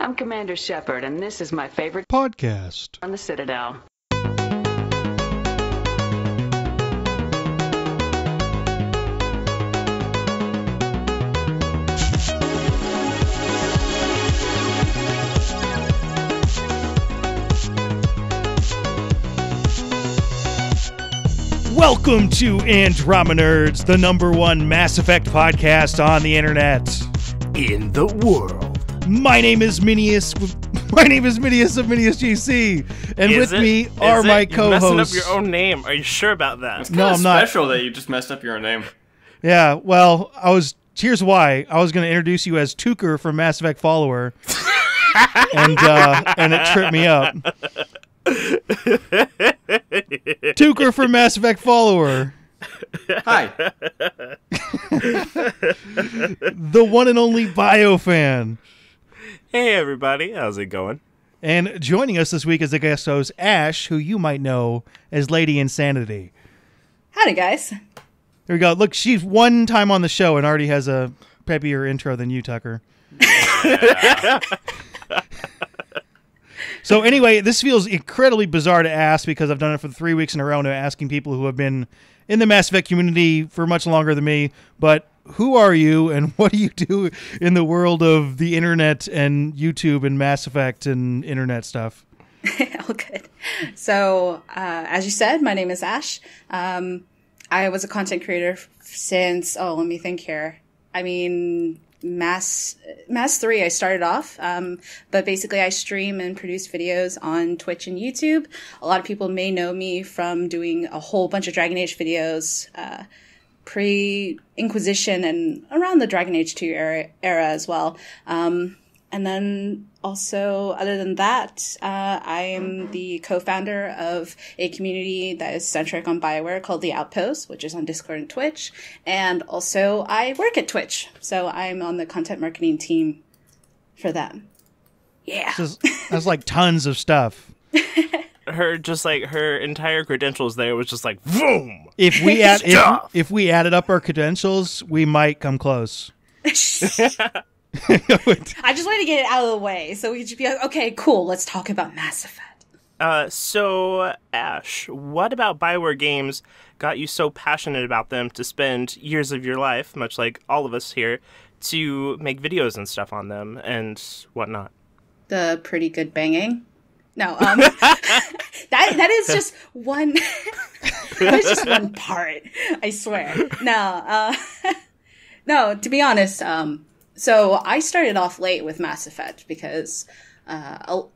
I'm Commander Shepard, and this is my favorite podcast on the Citadel. Welcome to Andromenerds, the #1 Mass Effect podcast on the internet. In the world. My name is Minius. My name is Minius of Minius GC, and with me are my co-hosts. You're messing up your own name. Are you sure about that? It's kind of special that you just messed up your own name. Yeah, well, here's why. I was going to introduce you as Tuker from Mass Effect Follower, and it tripped me up. Tuker from Mass Effect Follower. Hi. The one and only BioFan. Hey, everybody. How's it going? And joining us this week is the guest host, Ashe, who you might know as Lady Insanity. Howdy, guys. There we go. Look, she's one time on the show and already has a peppier intro than you, Tucker. Yeah. So anyway, this feels incredibly bizarre to ask because I've done it for 3 weeks in a row now, asking people who have been in the Mass Effect community for much longer than me. But who are you, and what do you do in the world of the internet and YouTube and Mass Effect and internet stuff? Oh, good. So, as you said, my name is Ashe. I was a content creator since, let me think here. I mean, Mass 3, I started off, but basically I stream and produce videos on Twitch and YouTube. A lot of people may know me from doing a whole bunch of Dragon Age videos, pre-Inquisition and around the Dragon Age 2 era as well. And then also, other than that, I am the co-founder of a community that is centric on BioWare called The Outpost, which is on Discord and Twitch. And also, I work at Twitch, so I'm on the content marketing team for them. Yeah. That's like tons of stuff. Her entire credentials there was just like, boom! If we added up our credentials, we might come close. I just wanted to get it out of the way, so we should be like, okay, cool, let's talk about Mass Effect. So, Ashe, what about BioWare games got you so passionate about them to spend years of your life, much like all of us here, to make videos and stuff on them and whatnot? The pretty good banging. No, that is just one. That is just one part. I swear. No, no. To be honest, so I started off late with Mass Effect because, I'll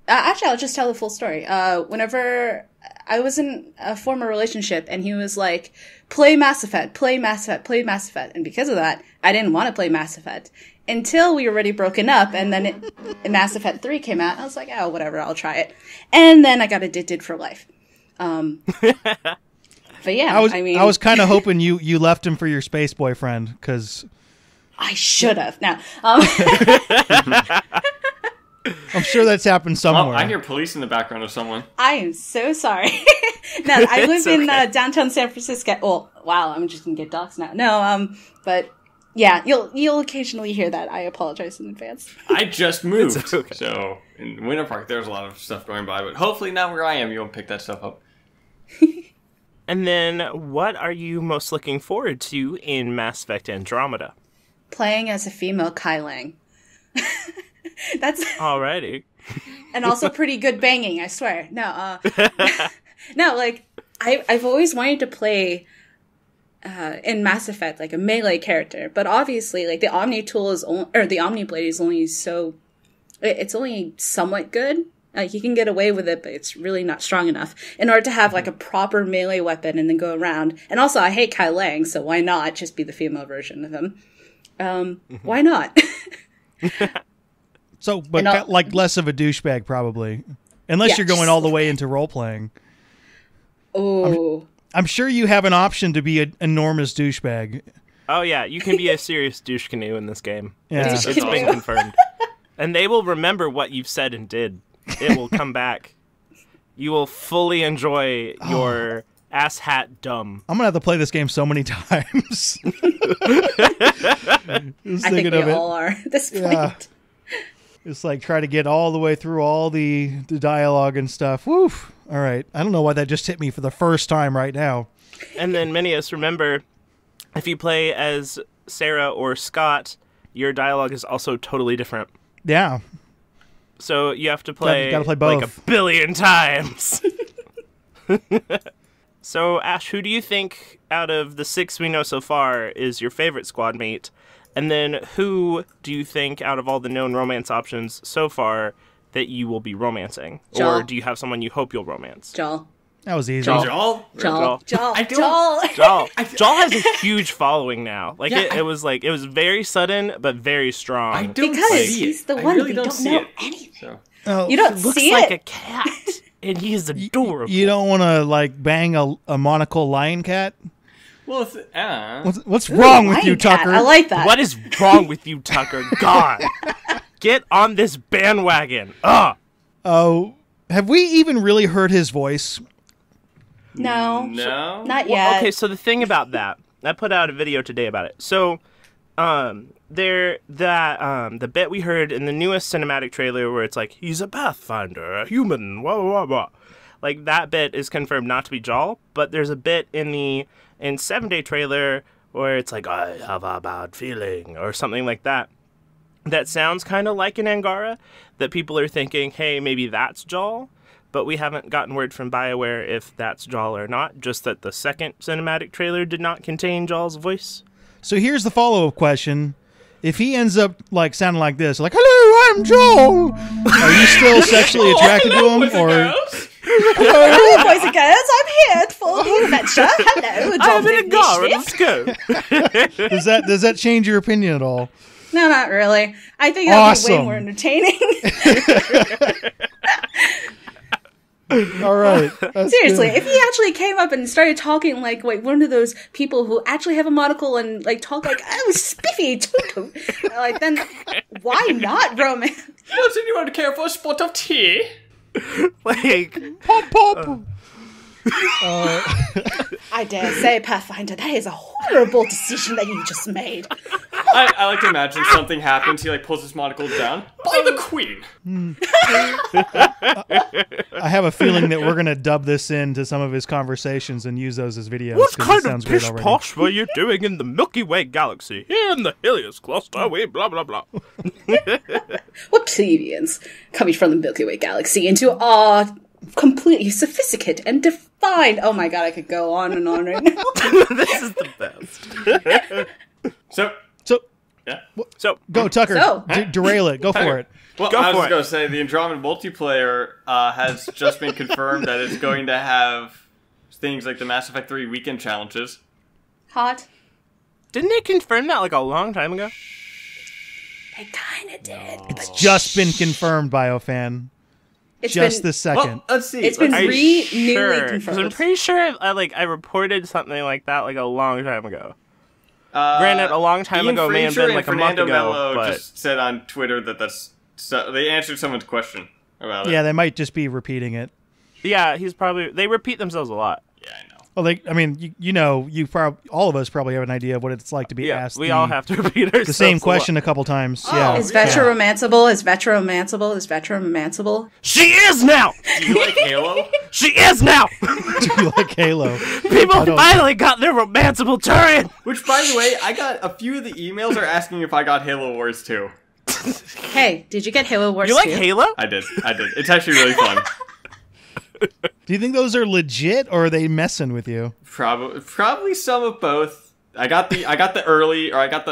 just tell the full story. Whenever I was in a former relationship, and he was like, "Play Mass Effect, play Mass Effect, play Mass Effect," and because of that, I didn't want to play Mass Effect. Until we were already broken up, and then Mass Effect 3 came out, I was like, oh, whatever, I'll try it. And then I got addicted for life. But yeah, I was kind of hoping you left him for your space boyfriend, because... I should have. No. I'm sure that's happened somewhere. Oh, I hear police in the background of someone. I am so sorry. No, I live in downtown San Francisco. Oh, wow, I'm just going to get doxxed now. No, but... Yeah, you'll occasionally hear that. I apologize in advance. I just moved, okay. So in Winter Park there's a lot of stuff going by, but hopefully now where I am you won't pick that stuff up. And then, what are you most looking forward to in Mass Effect Andromeda? Playing as a female Kai Lang. That's alrighty. And also pretty good banging, I swear. No, no, like I've always wanted to play. In Mass Effect, like a melee character, but obviously, like the Omni tool the Omni blade is only it's only somewhat good. You can get away with it, but it's really not strong enough in order to have like a proper melee weapon and then go around. And also, I hate Kai Lang, so why not just be the female version of him? Why not? So, but like less of a douchebag, probably, unless you're going all the way into role playing. Oh. I'm sure you have an option to be an enormous douchebag. Oh, yeah. You can be a serious douche canoe in this game. Yeah. It's been confirmed. And they will remember what you've said and did. It will come back. You will fully enjoy your ass hat dumb. I'm going to have to play this game so many times. I think we all are at this point. Yeah. It's like try to get all the way through all the dialogue and stuff. Woof. All right. I don't know why that just hit me for the first time right now. And then Minius, remember, if you play as Sarah or Scott, your dialogue is also totally different. Yeah. So you have to play, gotta play both. like 1 billion times. So, Ash, who do you think out of the 6 we know so far is your favorite squad mate? And then who do you think out of all the known romance options so far that you will be romancing? Jaal. Or do you have someone you hope you'll romance? Jaal. That was easy. Jaal? Jaal. Jaal. I don't- Jaal. Jaal has a huge following now. Like Yeah, it was very sudden but very strong. I don't Because see he's it. the I one really that don't see know it. anything. So. Oh, You don't Looks see like it. a cat, and he's adorable. you don't want to like bang a monocle lion cat? Well, it's, What's wrong with you, Lion cat. Tucker? I like that. What is wrong with you, Tucker? God, get on this bandwagon. Ugh. Oh, have we even really heard his voice? No. No. Not Well, yet. okay, so the thing about that, I put out a video today about it. So, the bit we heard in the newest cinematic trailer where it's like he's a pathfinder, a human, blah blah blah, like that bit is confirmed not to be Jaal. But there's a bit in the 7-day trailer where it's like I have a bad feeling or something like that. That sounds kind of like an Angara. That people are thinking, hey, maybe that's Jaal. But we haven't gotten word from BioWare if that's Jaal or not, just that the second cinematic trailer did not contain Jaal's voice. So here's the follow-up question. If he ends up like sounding like this, like, hello, I'm Jaal, are you still sexually attracted to him? Or Hello, boys and girls. I'm here for the adventure. Hello, I'm in John Angara, let's go. does that change your opinion at all? No, not really. I think that would be way Awesome. more entertaining. All right. That's Seriously, good. if he actually came up and started talking like one of those people who actually have a monocle and like talk like, oh, spiffy, toot, like then why not romance? Doesn't anyone care for a spot of tea? Like, Pop. I dare say, Pathfinder, that is a horrible decision that you just made. I like to imagine something happens. He like pulls his monocle down. By the queen. I have a feeling that we're going to dub this into some of his conversations and use those as videos. what 'cause it kind of sounds great pish already. posh were you doing in the Milky Way galaxy? Here in the Helios cluster, we blah blah blah. What plebeians coming from the Milky Way galaxy into our completely sophisticated and defined. Oh my god, I could go on and on right now. This is the best. So, So So, go, Tucker. So- Derail it. Go for it. well, Go I was for it. going to say the Andromeda multiplayer has just been confirmed that it's going to have things like the Mass Effect 3 weekend challenges. Hot. didn't they confirm that like a long time ago? They kind of did. But Just been confirmed, BioFan. it's Just been, this second. Well, let's see. It's been Are you newly sure? 'Cause I'm confirmed. pretty sure I reported something like that like a long time ago. Uh, Granted, a long time Ian ago may have Fraser been like a and month Fernando ago, Mello but just said on Twitter that they answered someone's question about it. Yeah, they might just be repeating it. yeah, they repeat themselves a lot. Yeah, I know. Well, all of us probably have an idea of what it's like to be Yeah, asked we all have to repeat ourselves the same a lot. question a couple times. Yeah. Is Vetra romanceable? Is Vetra romanceable? Is Vetra romanceable? She is now. Do you like Halo? She is now. Do you like Halo? People don't- finally got their romanceable Turian. Which, by the way, I got a few of the emails are asking if I got Halo Wars 2. Hey, did you get Halo Wars You like 2? Halo? I did. It's actually really fun. Do you think those are legit or are they messing with you? Probably some of both. I got the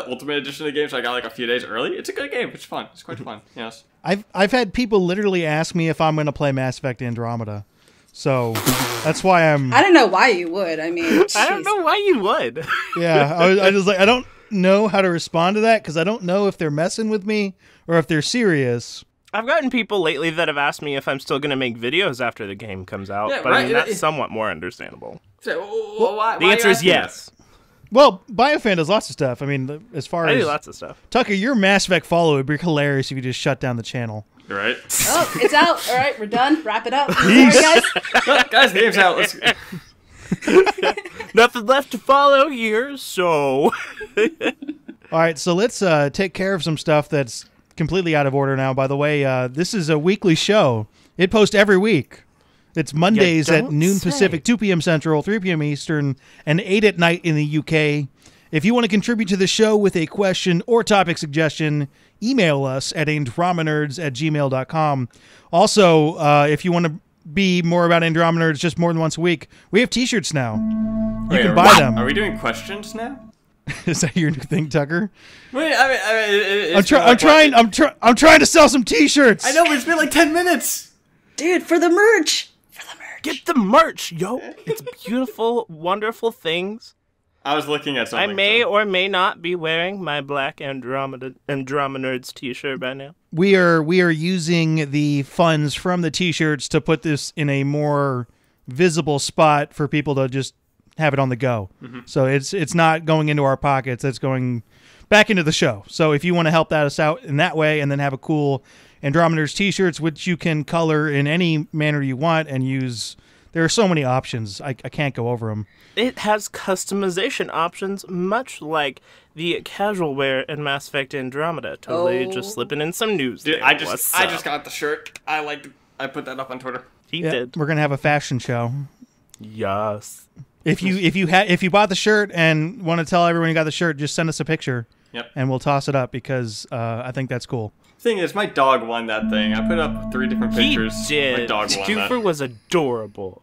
ultimate edition of the game, so I got like a few days early. It's a good game. It's fun. It's quite fun. Yes. I've had people literally ask me if I'm going to play Mass Effect Andromeda. So that's why I'm I don't know why you would. I mean, I don't jeez. know why you would. yeah, I was like I don't know how to respond to that cuz I don't know if they're messing with me or if they're serious. I've gotten people lately that have asked me if I'm still going to make videos after the game comes out, Yeah, but I right. mean that's somewhat more understandable. So, why The answer is yes. Well, BioFan does lots of stuff. I mean, as far I as do lots of stuff. Tucker, your Mass Effect follow would be hilarious if you just shut down the channel. Right? Oh, it's out. All right, we're done. Wrap it up. Sorry, guys. Guys, the game's out. Let's... Nothing left to follow here, so All right, so let's take care of some stuff that's completely out of order now, by the way. This is a weekly show. It posts every week. It's Mondays at noon Pacific, 2 p.m. Central, 3 p.m. Eastern, and 8 at night in the UK. If you want to contribute to the show with a question or topic suggestion, email us at andromenerds@gmail.com. Also, if you want to be more about Andromenerds just more than once a week, we have t-shirts now. You can buy them. Are we doing questions now? Is that your new thing, Tucker? Wait, I mean, I'm trying to sell some t-shirts. I know, but it's been like 10 minutes. Dude, for the merch. Get the merch, yo! It's beautiful, wonderful things. I was looking at something. I may or may not be wearing my black Andromenerds t-shirt by now. We are using the funds from the t-shirts to put this in a more visible spot for people to just have it on the go. Mm-hmm. So it's not going into our pockets. It's going back into the show. So if you want to help us out in that way and then have a cool Andromenerds t-shirts, which you can color in any manner you want and use, there are so many options. I can't go over them. It has customization options, much like the casual wear in Mass Effect Andromeda. Totally just slipping in some news. Dude, there. I just got the shirt. I put that up on Twitter. He did. We're gonna have a fashion show. Yes. If you bought the shirt and want to tell everyone you got the shirt, just send us a picture. Yep. And we'll toss it up because I think that's cool. Thing is, my dog won that thing. I put up 3 different pictures. He did. My dog won that. Stuffer was adorable.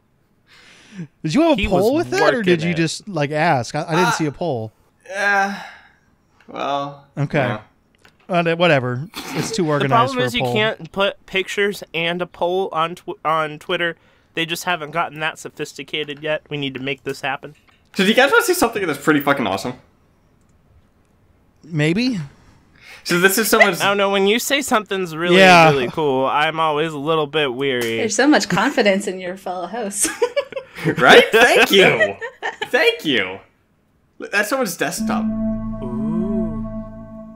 Did you have a He poll was with that, or did you working it. just ask? I didn't see a poll. Yeah. Well. Okay. Yeah. Whatever. It's too The organized problem is for a you poll. can't put pictures and a poll on Twitter. They just haven't gotten that sophisticated yet. We need to make this happen. So do you guys want to see something that's pretty fucking awesome? Maybe. So this is someone's... I don't know, when you say something's really, really cool, I'm always a little bit weary. There's so much confidence in your fellow hosts. Right? Thank you. Thank you. That's someone's desktop. Ooh.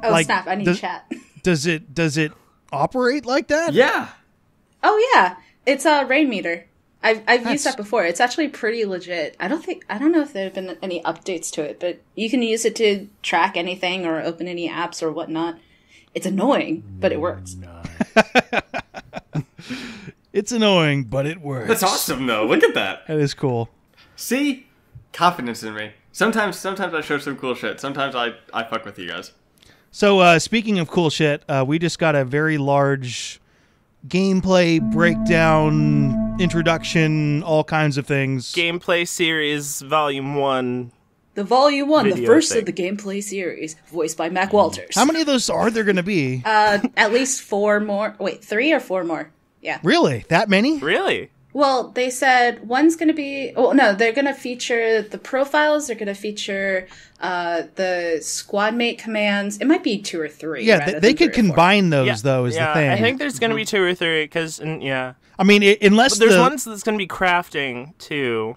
Oh, snap. I need chat. Does it operate like that? Yeah. Oh, yeah. It's a rain meter. I've used that before. It's actually pretty legit. I don't know if there have been any updates to it, but you can use it to track anything or open any apps or whatnot. It's annoying, but it works. It's annoying, but it works. That's awesome, though. Look at that. That is cool. See? Confidence in me. Sometimes I show some cool shit. Sometimes I fuck with you guys. So, speaking of cool shit, we just got a very large gameplay breakdown, introduction, all kinds of things. Gameplay series, Volume 1. The Volume 1, the Video first thing. of the gameplay series, voiced by Mac Walters. How many of those are there going to be? At least 4 more. Wait, 3 or 4 more. Yeah. Really? That many? Really? Well, they said one's going to be... Oh, no, they're going to feature the profiles. They're going to feature the squad mate commands. It might be 2 or 3. Yeah, rather they than 3 could or 4. combine those, though, is the thing. I think there's going to be 2 or 3, because, yeah. I mean, unless But there's ones that's going to be crafting, too.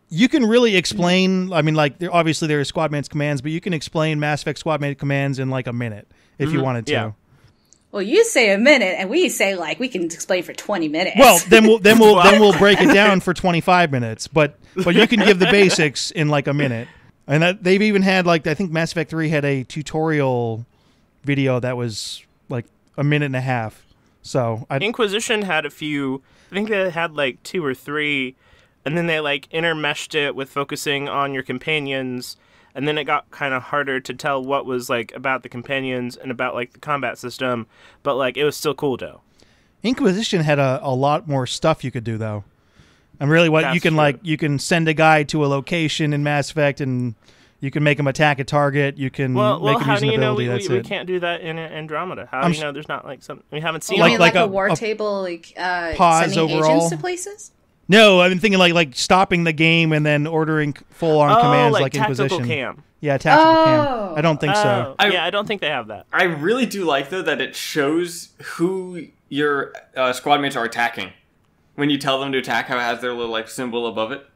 You can really explain, I mean, obviously there are squad mates commands, but you can explain Mass Effect squad mate commands in, a minute, if you wanted to. Yeah. Well, you say a minute, and we say, we can explain for 20 minutes. Well, then we'll break it down for 25 minutes, but you can give the basics in, a minute. And they've even had, I think Mass Effect 3 had a tutorial video that was, a minute and a half. So Inquisition had a few, I think they had 2 or 3, and then they intermeshed it with focusing on your companions, and then it got kind of harder to tell what was about the companions and about the combat system, but it was still cool though. Inquisition had a lot more stuff you could do though. And really what you can true. you can send a guy to a location in Mass Effect and you can make him attack a target. You can make him how use do an you know ability. we That's it. can't do that in Andromeda? How do you know there's not something we haven't seen? You mean like a a war table, pause sending overall? agents to places? No, I'm thinking like stopping the game and then ordering full-on commands like tactical Inquisition. cam. Yeah, tactical cam. I don't think so. I don't think they have that. I really do like, though, that it shows who your squad mates are attacking. When you tell them to attack, how it has their little symbol above it.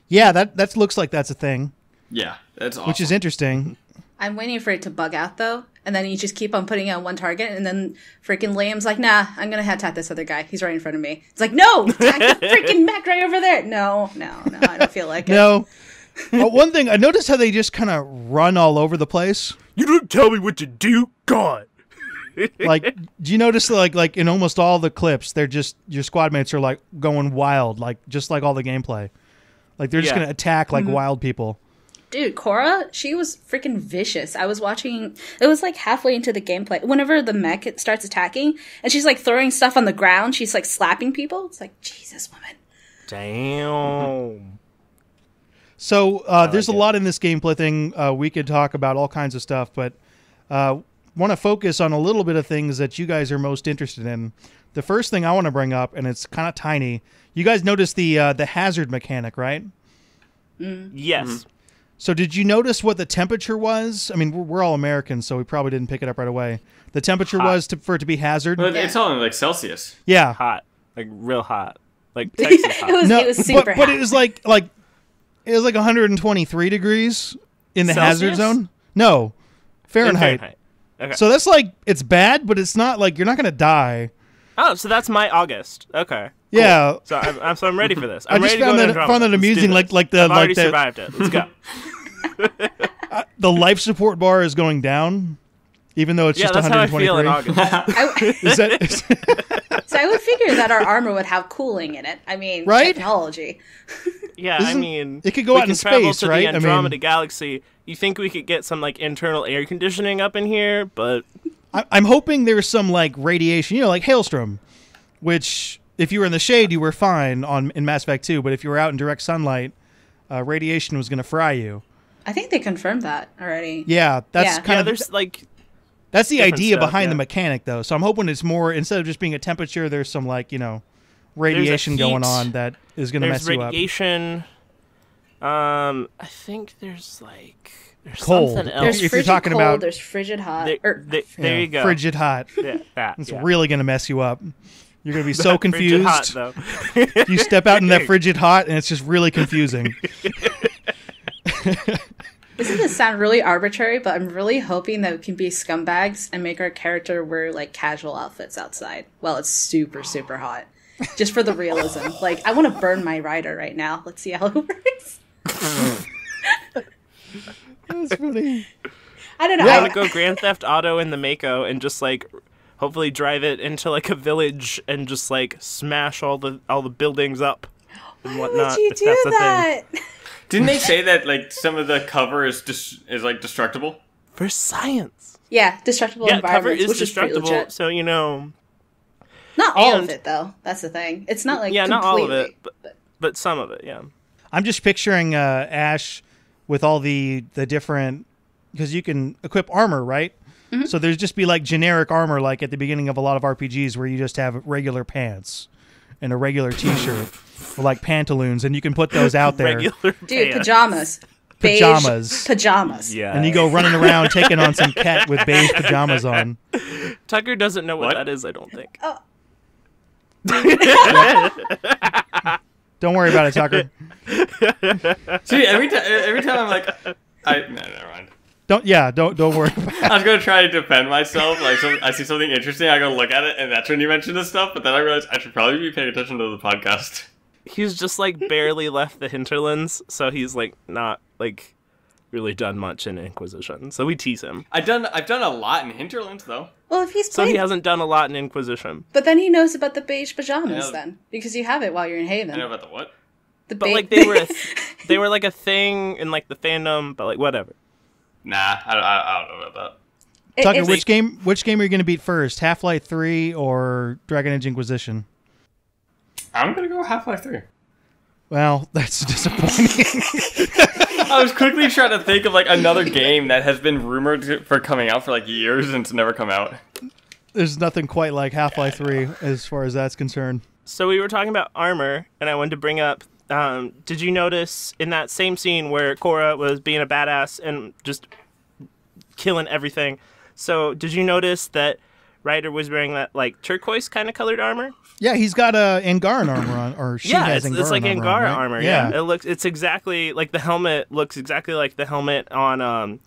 Yeah, that looks like that's a thing. Yeah, that's awesome. Which is interesting. I'm waiting for it to bug out, though. And then you just keep on putting out one target, and then freaking Liam's like, nah, I'm going to attack this other guy. He's right in front of me. It's like, no! Attack the freaking mech right over there! No, I don't feel like it. No. But one thing, I noticed how they just kind of run all over the place. You didn't tell me what to do, God. Like, do you notice like in almost all the clips, they're just your squad mates are like going wild, like just like all the gameplay. Like they're just gonna attack like wild people. Dude, Korra, she was freaking vicious. I was watching, it was like halfway into the gameplay. Whenever the mech starts attacking, and she's like throwing stuff on the ground, she's like slapping people. It's like, Jesus, woman. Damn. So there's a lot in this gameplay thing. We could talk about all kinds of stuff, but want to focus on a little bit of things that you guys are most interested in. The first thing I want to bring up, and it's kind of tiny. You guys noticed the hazard mechanic, right? Yes. Mm-hmm. So did you notice what the temperature was? I mean, we're all Americans, so we probably didn't pick it up right away. The temperature was for it to be hazard? But it's all in like Celsius. Yeah. Hot. Like real hot. Like Texas hot. It was super hot. But it was like it was like 123 degrees in the hazard Celsius? zone. No. Fahrenheit. Okay. So that's like, it's bad, but it's not like, you're not going to die. Oh, so that's my August. Okay. Yeah. So I'm ready for this. I I'm just ready to go to found Andromeda. that Let's do amusing, this. like the I've already like the survived it. Let's go. the life support bar is going down, even though it's Yeah, just that's how I 123. feel in August. Is that So I would figure that our armor would have cooling in it. I mean, Right? technology. Yeah, I mean, it could go we out can in travel space, to right? the I mean- Andromeda galaxy. You think we could get some like internal air conditioning up in here, but I'm hoping there's some like radiation, like Hailstorm, which if you were in the shade, you were fine in Mass Effect 2, but if you were out in direct sunlight, radiation was going to fry you. I think they confirmed that already. Yeah, that's Yeah. kind of there's like that's the different idea stuff, behind yeah. the mechanic, though. So I'm hoping it's more, instead of just being a temperature, there's some like radiation heat, going on that is going to there's mess you up. radiation. I think there's Cold. something If There's else. you're frigid talking cold, about- there's frigid hot. There you go. Frigid hot. Yeah, that. It's yeah. really going to mess you up. You're going to be so Frigid confused. hot, though. You step out in that frigid hot, and it's just really confusing. This is going to sound really arbitrary, but I'm really hoping that we can be scumbags and make our character wear like casual outfits outside. Well, it's super, super hot. Just for the realism. Like, I want to burn my rider right now. Let's see how it works. That's funny. I don't know. I I- want to go Grand Theft Auto in the Mako and just like hopefully drive it into like a village and just like smash all the buildings up and Why whatnot. would you if do that's a thing. that? Didn't they say that like some of the cover is like destructible? For science. Yeah, destructible Yeah, cover environments, is which is pretty destructible, legit. so Not all and- of it, though. That's the thing. It's not like yeah, not all of completely, it, but some of it, yeah. I'm just picturing Ashe with all the different, because you can equip armor, right? Mm-hmm. So there's just be like generic armor, like at the beginning of a lot of RPGs, where you just have regular pants and a regular T-shirt, or like pantaloons, and you can put those out there, Regular Dude, pants. pajamas. Beige Pajamas. pajamas. Yeah. and you go running around taking on some cat with beige pajamas on. Tucker doesn't know what What? that is, I don't think. Oh. Don't worry about it, Tucker. See, every time I'm like, never mind. Don't worry about it. I was gonna try to defend myself. Like, I see something interesting, I go look at it, and that's when you mention this stuff. But then I realized I should probably be paying attention to the podcast. He's just like barely left the hinterlands, so he's like not like really done much in Inquisition. So we tease him. I've done a lot in Hinterlands though. Well, if he's So playing, he hasn't done a lot in Inquisition. but then he knows about the beige pajamas Yeah. then, because you have it while you're in Haven. I know about the what? The But like they were like a thing in like the fandom, but like whatever. Nah, I don't know about Tucker, it's- which game are you going to beat first? Half-Life 3 or Dragon Age Inquisition? that. I'm gonna go Half-Life 3. Well, that's disappointing. I was quickly trying to think of like another game that has been rumored for coming out for like years and it's never come out. There's nothing quite like Half-Life 3 as far as that's concerned. So we were talking about armor, and I wanted to bring up. Did you notice in that same scene where Korra was being a badass and just killing everything? So did you notice that Ryder was wearing that like turquoise kind of colored armor? Yeah, he's got Angaran armor on, or she has Angaran it's like armor Angara on, right? armor. Yeah. It's exactly like the helmet looks exactly like the helmet on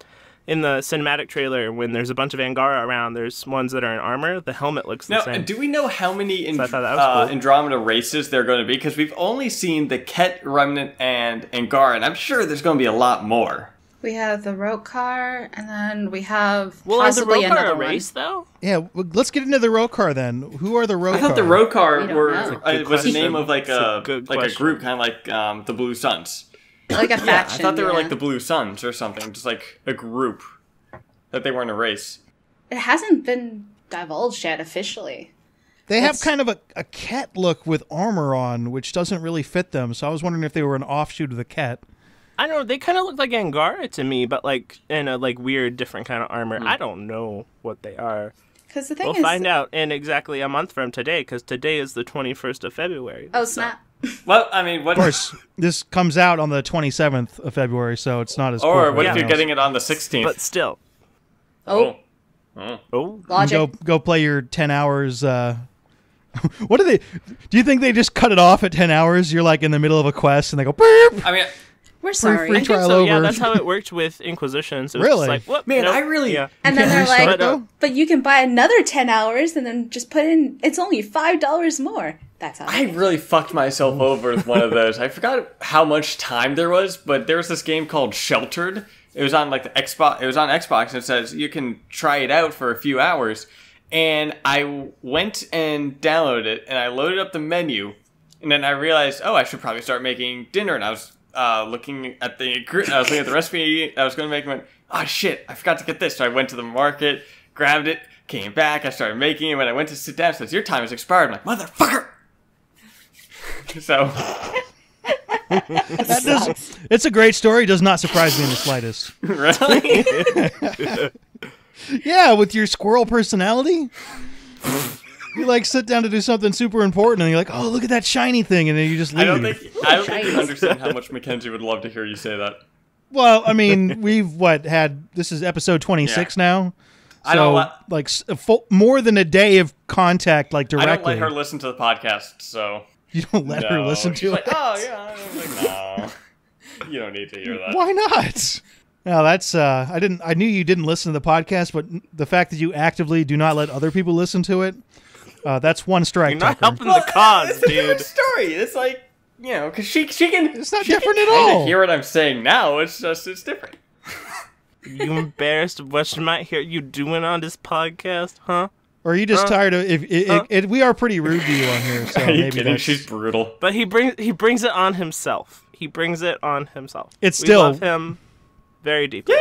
in the cinematic trailer when there's a bunch of Angara around. There's ones that are in armor. The helmet looks the Now, same. do we know how many So I thought that was cool. Andromeda races there are going to be? Because we've only seen the Ket, Remnant, and Angar, and I'm sure there's going to be a lot more. We have the road car, and then we have Well, is the possibly road car another a race, though? Yeah, let's get into the road car then. Who are the road I car? thought the road car We don't were know. was the name of It's a good a question. group, kind of like the Blue Suns. one. Like a Yeah, I faction. thought they were yeah. like the Blue Suns or something, just like a group. That they weren't a race. It hasn't been divulged yet officially. They have It's- kind of a cat look with armor on, which doesn't really fit them. So I was wondering if they were an offshoot of the cat. I don't know. They kind of look like Angara to me, but like in a like weird, different kind of armor. I don't know what they are. Because the thing We'll is, find out in exactly a month from today, because today is the 21st of February. oh snap! Well, I mean, what? Of course, this comes out on the 27th of February, so it's not as Or cool what for if you're everyone getting it on the 16th? But still. Oh, Oh. logic. Go play your 10 hours. What do they? Do you think they just cut it off at 10 hours? You're like in the middle of a quest, and they go beep. I mean, We're sorry. free trial So yeah, over. that's how it worked with Inquisition. So Really? it's just like, what? Man, Nope. I really- Yeah. And then they're restart like, though? but you can buy another 10 hours and then just put in, it's only $5 more. That's how I really fucked myself over with one of those. I forgot how much time there was, but there was this game called Sheltered. It was on like the Xbox. It was on Xbox, and it says you can try it out for a few hours. And I went and downloaded it, and I loaded up the menu, and then I realized, oh, I should probably start making dinner. And I was looking at the recipe I was going to make. And went, oh shit, I forgot to get this. So I went to the market, grabbed it, came back, I started making it. When I went to sit down, it says your time has expired. I'm like, motherfucker. So It's a great story. Does not surprise me in the slightest. really, Yeah, with your squirrel personality. You like sit down to do something super important, and you're like, "Oh, look at that shiny thing," and then you just leave. I don't think you understand how much Mackenzie would love to hear you say that. Well, I mean, we've had this is episode 26 now. I don't So, let- like more than a day of contact, like I directly. don't let her listen to the podcast, so You don't let her no. listen She's to like, it. oh yeah, I'm like, no, you don't need to hear that. Why not? No, that's I knew you didn't listen to the podcast, but the fact that you actively do not let other people listen to it, that's one strike. You're not Tucker. helping the cause, it's a different dude. story. It's like, you know, because she can. It's not she different can at kinda all. Hear what I'm saying now? It's different. You embarrassed of what she might hear you doing on this podcast, huh? Or are you just tired of if we are pretty rude to you on here? So Are you maybe kidding? that's- She's brutal. But he brings it on himself. He brings it on himself. It's we still- love him very deeply.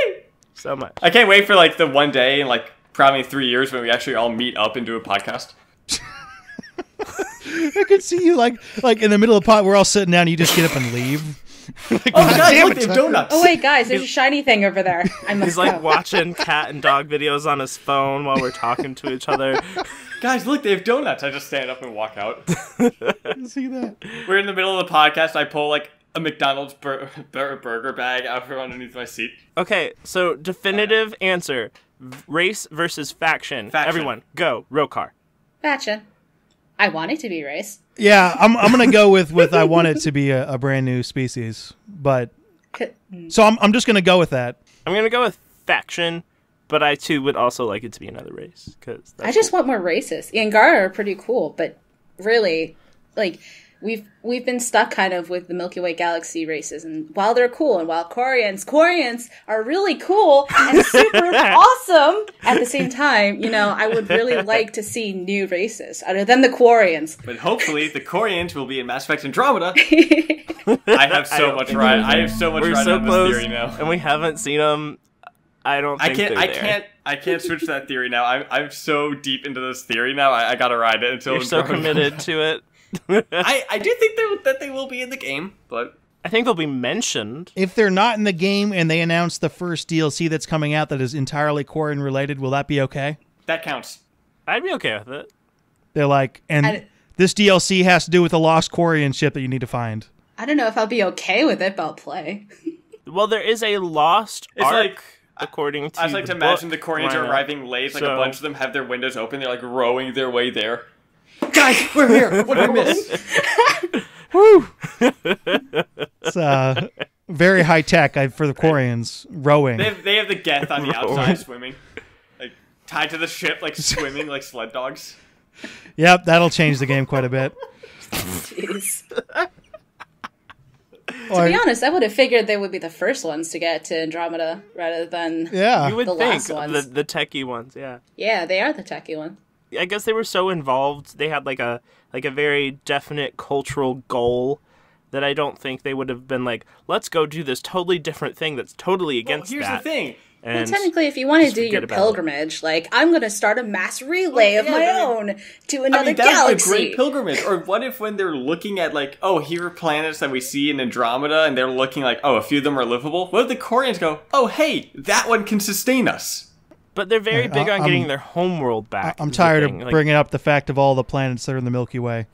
So much. I can't wait for like the one day in like probably 3 years when we actually all meet up and do a podcast. I could see you like in the middle of the pod. We're all sitting down. And you just get up and leave. Like, Oh "God God, damn look, it, they have Tucker." donuts. Oh wait, guys, there's a shiny thing over there. I must He's like go. watching cat and dog videos on his phone while we're talking to each other. Guys, look, they have donuts. I just stand up and walk out. See that? We're in the middle of the podcast. I pull like a McDonald's burger bag out from underneath my seat. Okay, so definitive answer: race versus faction. Faction. Everyone, go. Rokar. Faction. I want it to be race. Yeah, I'm gonna go with I want it to be a brand new species, but so I'm just gonna go with that. I'm gonna go with faction, but I too would also like it to be another race because I just want more races. The Angara are pretty cool, but really, like, we've been stuck kind of with the Milky Way galaxy races, and while they're cool, and while Quarians are really cool and super awesome at the same time, you know, I would really like to see new races other than the Quarians. But hopefully, the Koreans will be in Mass Effect Andromeda. I have so much ride. I have so much we're ride so on close, this theory now. and we haven't seen them. I don't. Think they're there. I can't switch that theory now. I'm so deep into this theory now. I gotta ride it until You're so Andromeda. committed to it. I do think that they will be in the game, but I think they'll be mentioned. If they're not in the game and they announce the first DLC that's coming out that is entirely Quarian related, will that be okay? that counts. I'd be okay with it. They're like, and this DLC has to do with the lost Quarian ship that you need to find. I don't know if I'll be okay with it, but I'll play. Well, there is a lost It's arc, like- according to I just like the to imagine book the Koreans are lineup. arriving late. Like a So- bunch of them have their windows open. They're like rowing their way there. Guys, we're here. What did we miss? Woo! It's very high tech for the Quarians rowing. They have the Geth on the outside swimming, like tied to the ship, like swimming like sled dogs. Yep, that'll change the game quite a bit. Jeez. To be honest, I would have figured they would be the first ones to get to Andromeda rather than You would the think last ones. the techie ones, yeah. Yeah, they are the techie ones. I guess they were so involved. They had like a very definite cultural goal that I don't think they would have been like, let's go do this totally different thing that's totally against here's that. the thing. Well, technically, if you want to just do your forget about pilgrimage, like, I'm going to start a mass relay of my own to another that would be a galaxy. great pilgrimage. Or what if when they're looking at, like, oh, here are planets that we see in Andromeda, and they're looking like, oh, a few of them are livable? What if the Koreans go, oh, hey, that one can sustain us? But they're very big on getting their homeworld back. I'm tired of bringing up the fact of all the planets that are in the Milky Way.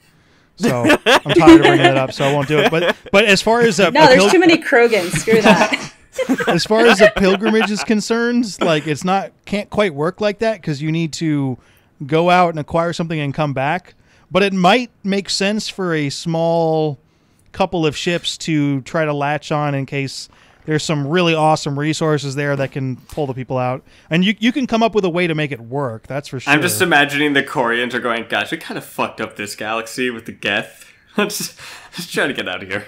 So I'm tired of bringing that up, so I won't do it. But as far as no, there's too many Krogans. Screw that. As far as a pilgrimage is concerned, like can't quite work like that because you need to go out and acquire something and come back. But it might make sense for a small couple of ships to try to latch on in case there's some really awesome resources there that can pull the people out. And you can come up with a way to make it work, that's for sure. I'm just imagining the Koreans are going, gosh, we kind of fucked up this galaxy with the Geth. Let's try to get out of here.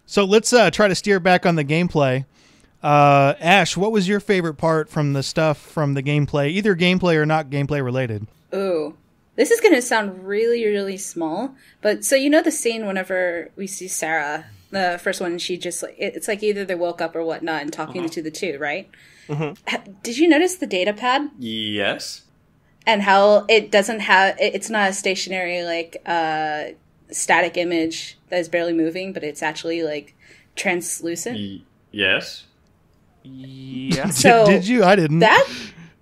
So let's try to steer back on the gameplay. Ashe, what was your favorite part from the stuff from the gameplay, either gameplay or not gameplay related? Ooh. This is going to sound really, really small, but so you know the scene whenever we see Sarah, the first one, she just, like, it's like either they woke up or whatnot and talking to the two, right? Mm-hmm. Did you notice the data pad? Yes. And how it doesn't have, it's not a stationary, like, static image that is barely moving, but it's actually, like, translucent? Yes. Yeah. So did you? I didn't.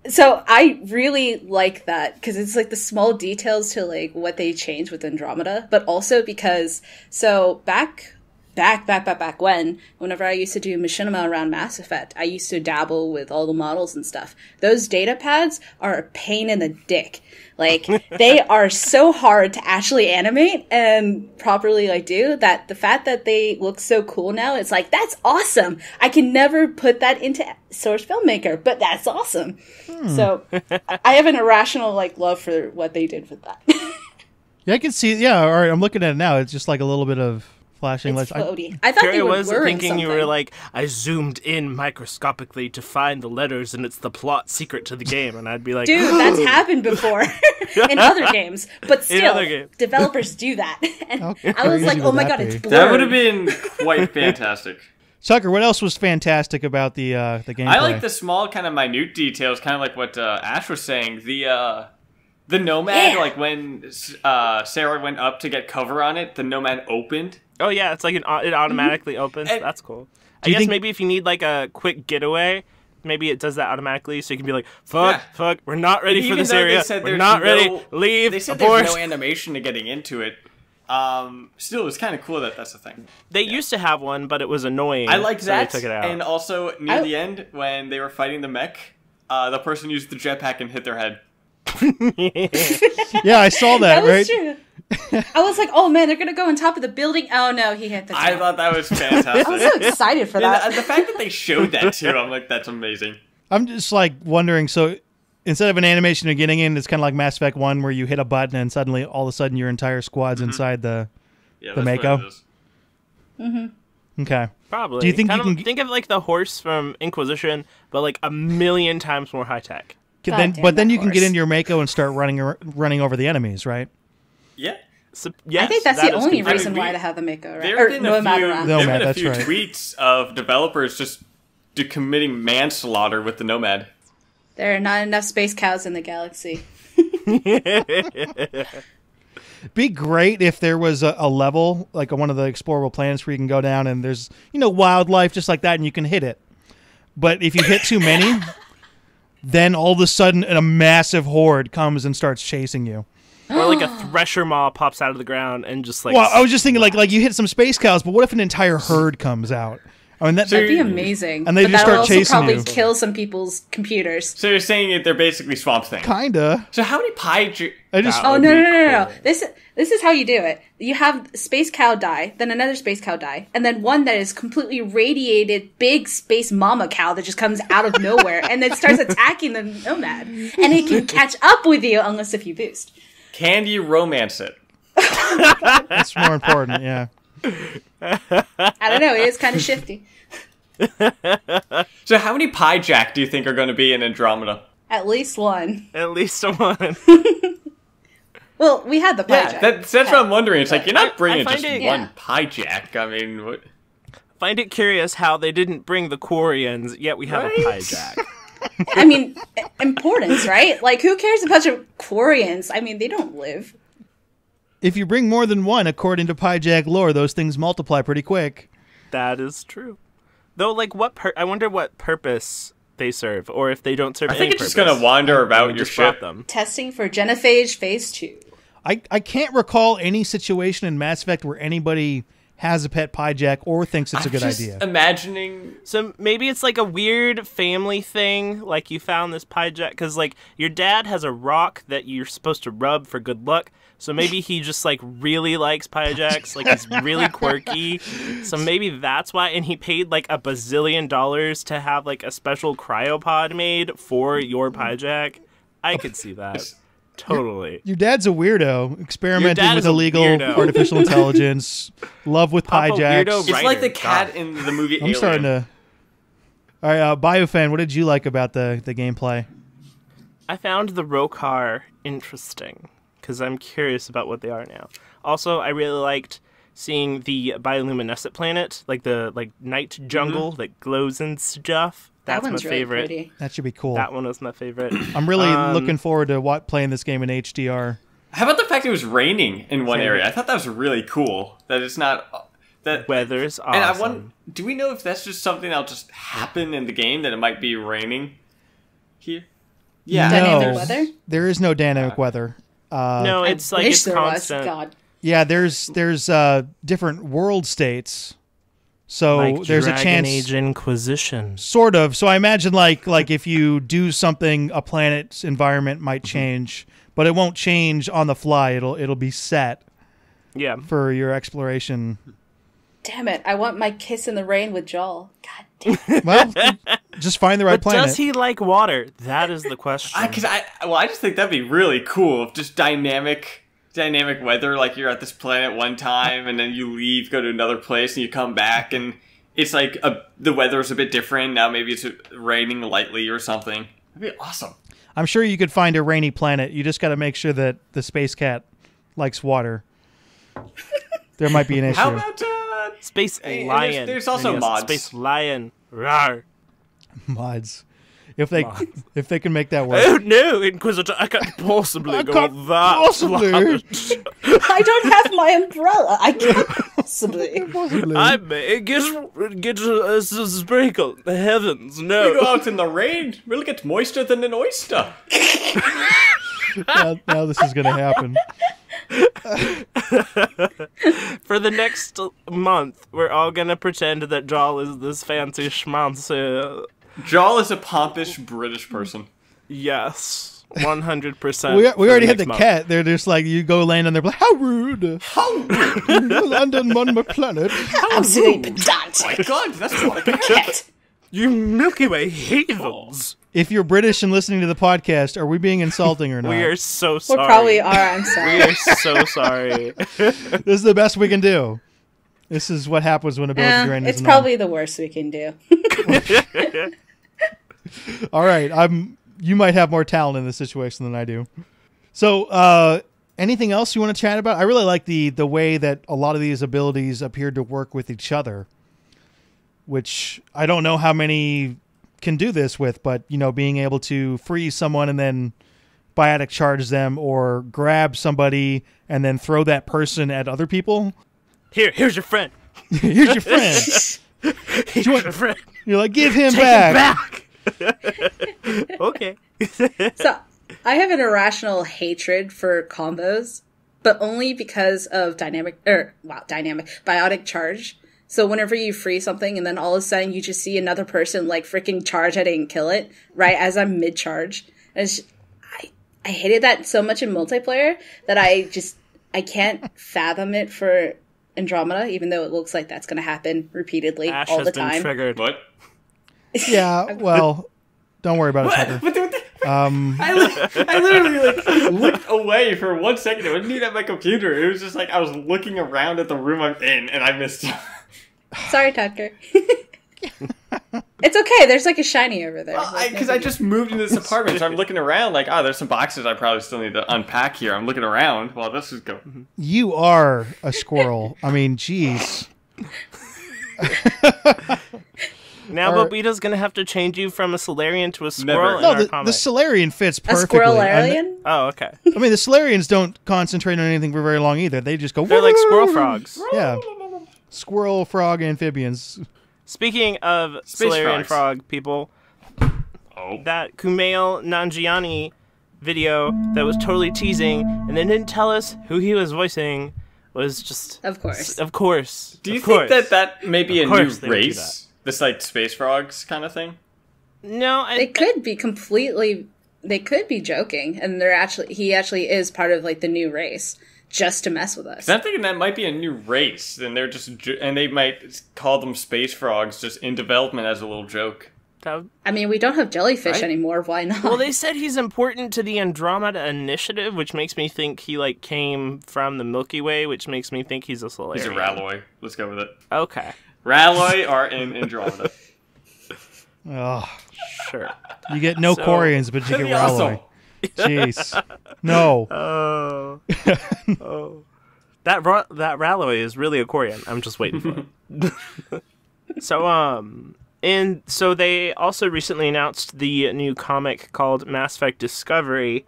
So I really like that because it's like the small details to like what they changed with Andromeda, but also because back when, whenever I used to do machinima around Mass Effect, I used to dabble with all the models and stuff. Those data pads are a pain in the dick. Like, they are so hard to actually animate and properly, like, do, that the fact that they look so cool now, it's like, that's awesome! I can never put that into Source Filmmaker, but that's awesome! So, I have an irrational, like, love for what they did with that. Yeah, I can see, yeah, all right, I'm looking at it now. It's just like a little bit of flashing lights. Floaty. I thought they were was blurring thinking something. you were like, I zoomed in microscopically to find the letters, and it's the plot secret to the game, and I'd be like, dude, that's happened before in other games, but still, other games. Developers do that. And How I was like, crazy oh would my that god, be? it's blurred. That would have been quite fantastic. Tucker, what else was fantastic about the gameplay? I like the small kind of minute details, kind of like what Ashe was saying. The Nomad, Yeah. like when Sarah went up to get cover on it, the Nomad opened. oh yeah, it's like it automatically opens. And- That's cool. Do I you guess think- maybe if you need like a quick getaway, maybe it does that automatically, so you can be like, fuck, we're not ready for Even this though area. They said We're there's not ready. no- Leave. They said abort. there's no animation to getting into it. Still, it was kind of cool that that's the thing. They used to have one, but it was annoying. I liked so that, They took it out. and also near the end when they were fighting the mech, the person used the jetpack and hit their head. Yeah, I saw that, That was right? true. I was like, oh man, they're gonna go on top of the building. Oh no, he hit the top. I thought that was fantastic. I was so excited for that. And the fact that they showed that too, I'm like, that's amazing. I'm just like wondering, so instead of an animation of getting in, it's kind of like Mass Effect 1 where you hit a button and suddenly all of a sudden your entire squad's inside the Yeah, The that's Mako? what it is. Okay. Probably. Do you think kind you of, can think of like the horse from Inquisition, but like a million times more high tech? Then, damn but then that you can get horse. into your Mako and start running over the enemies, right? Yeah. So, yes, I think that's that the is only confirmed. reason we- why to have the Mako, right? There Or have been no a matter few, what. No, there Matt, have been a that's few right. tweets of developers just committing manslaughter with the Nomad. There are not enough space cows in the galaxy. Be great if there was a level, like one of the explorable planets where you can go down and there's, wildlife just like that and you can hit it. But if you hit too many, then all of a sudden a massive horde comes and starts chasing you. Or like a thresher maw pops out of the ground and just like. Well, I was just thinking like you hit some space cows, but what if an entire herd comes out? I mean, That'd be amazing. And they but just that'll start also chasing probably you. kill some people's computers. So you're saying that they're basically Swamp Thing. Kinda. So how many pie... I just Oh would no be no no no! cool. This is how you do it. You have space cow die, then another space cow die, and then one that is completely radiated big space mama cow that just comes out of nowhere and then starts attacking the Nomad, and it can catch up with you unless if you boost. Can you romance it? That's more important, yeah. I don't know. It is kind of shifty. So how many Pyjack do you think are going to be in Andromeda? At least one. At least one. Well, we had the pie Yeah, jack. that's what I'm wondering. It's like, you're not bringing find just it- one Pyjack. I mean, what? Find it curious how they didn't bring the Quarians, yet we have a Pyjack. I mean, importance, right? Like, who cares a bunch of Quarians? I mean, they don't live. If you bring more than one, according to Pyjack lore, those things multiply pretty quick. That is true. Though, like, I wonder what purpose they serve, or if they don't serve I any think it's purpose. just going to wander about We your just brought ship. them. Testing for Genophage Phase 2. I can't recall any situation in Mass Effect where anybody has a pet Pyjack or thinks it's a good idea. Imagining. So maybe it's like a weird family thing, like you found this Pyjack, because like your dad has a rock that you're supposed to rub for good luck. So maybe he just like really likes Pyjacks, like he's really quirky. So maybe that's why, and he paid like $1 bazillion to have like a special cryopod made for your Pyjack. I could see that. Totally. Your dad's a weirdo, experimenting dad with is a illegal weirdo. artificial intelligence, love with Papa Pyjacks. weirdo It's writer. like the cat God. in the movie I'm Alien. starting to... All right, BioFan, what did you like about the gameplay? I found the Rokar interesting because I'm curious about what they are now. Also, I really liked seeing the bioluminescent planet, like the night jungle that glows and stuff. That's That one's my really favorite. pretty. That should be cool. That one was my favorite. I'm really looking forward to playing this game in HDR. How about the fact it was raining in one area? I thought that was really cool. That it's not... that. Weather's awesome. And I wonder, do we know if that's just something that'll just happen in the game, that it might be raining here? Yeah. Dynamic No, weather? there is no dynamic weather. no, it's I like wish it's there constant. was. God. Yeah, there's different world states, so Like there's a Dragon chance. Age Inquisition. Sort of. So I imagine like if you do something, a planet's environment might change, but it won't change on the fly. It'll be set Yeah. for your exploration. Damn it. I want my kiss in the rain with Jaal. God damn it. Well, just find the right But planet. does he like water? That is the question. I just think that'd be really cool. If just dynamic weather, like you're at this planet one time and then you leave, go to another place, and you come back and it's like the weather's a bit different. Now maybe it's raining lightly or something. That'd be awesome. I'm sure you could find a rainy planet. You just got to make sure that the space cat likes water. There might be an issue. How about Space and Lion. there's also Yes, mods. Space Lion. Rawr. mods? If they can make that work. Oh no, Inquisitor, I can't possibly go can't that possibly. planet. I don't have my umbrella. I can't possibly. I may get a sprinkle. The heavens, we no. go out in the rain? We'll get moister than an oyster. Now this is going to happen. For the next month, we're all gonna pretend that Jaal is this fancy schmancy. Jaal is a pompous British person. Yes, 100%. We already had the cat. They're just like, you go land on their planet. How rude. How rude. You land on my planet. Absolutely pedantic. My God, that's not like a Cat. You Milky Way heathens. If you're British and listening to the podcast, are we being insulting or not? We are so We sorry. probably are. I'm We sorry. are so sorry. This is the best we can do. This is what happens when ability drain It's isn't probably the worst we can do. on. All right, you might have more talent in this situation than I do. So, anything else you want to chat about? I really like the way that a lot of these abilities appeared to work with each other, which I don't know how many can do this with, but being able to freeze someone and then biotic charge them, or grab somebody and then throw that person at other people. Here's your friend. Here's your friend. Here's your friend. You're like, give him Take back. it back. Okay. So I have an irrational hatred for combos, but only because of biotic charge. So whenever you free something and then all of a sudden you just see another person like freaking charge at it and kill it right as I'm mid charge, I hated that so much in multiplayer that I can't fathom it for Andromeda, even though it looks like that's going to happen repeatedly Ashe all has the been time. triggered. What? Yeah, well, don't worry about it, Tucker. I literally like looked away for 1 second. I wasn't even at my computer. It was just like I was looking around at the room I'm in, and I missed it. Sorry, Tucker. It's okay. There's like a shiny over there. Because I just moved into this apartment, so I'm looking around like, oh, there's some boxes I probably still need to unpack here. I'm looking around while this is going. You are a squirrel. I mean, jeez. Now, Bobita's gonna have to change you from a Solarian to a squirrel. No, in our the comic. Solarian fits perfectly. A squirrelarian? Oh, okay. I mean, the Solarians don't concentrate on anything for very long either. They just go. They're like squirrel frogs. Yeah, squirrel, frog, amphibians. Speaking of Space Solarian frogs. frog people, that Kumail Nanjiani video that was totally teasing and then didn't tell us who he was voicing was just... Of course. Of course. Do you think that may be a new course they would do race? This like space frogs kind of thing? No, They could be completely... They could be joking, and he actually is part of like the new race, just to mess with us. I'm thinking that might be a new race, and they're just and they might call them space frogs just in development as a little joke. I mean, we don't have jellyfish Right? anymore. Why not? Well, they said he's important to the Andromeda Initiative, which makes me think he like came from the Milky Way, which makes me think he's a Solarian. He's a Ralloy. Let's go with it. Okay, Ralloy are in Andromeda. Oh, sure. you get no So- Quarians, but you get Awesome. Ralloy. Jeez, no. Oh, oh, that Ralloy is really a Quarian. I'm just waiting for it. So they also recently announced the new comic called Mass Effect Discovery,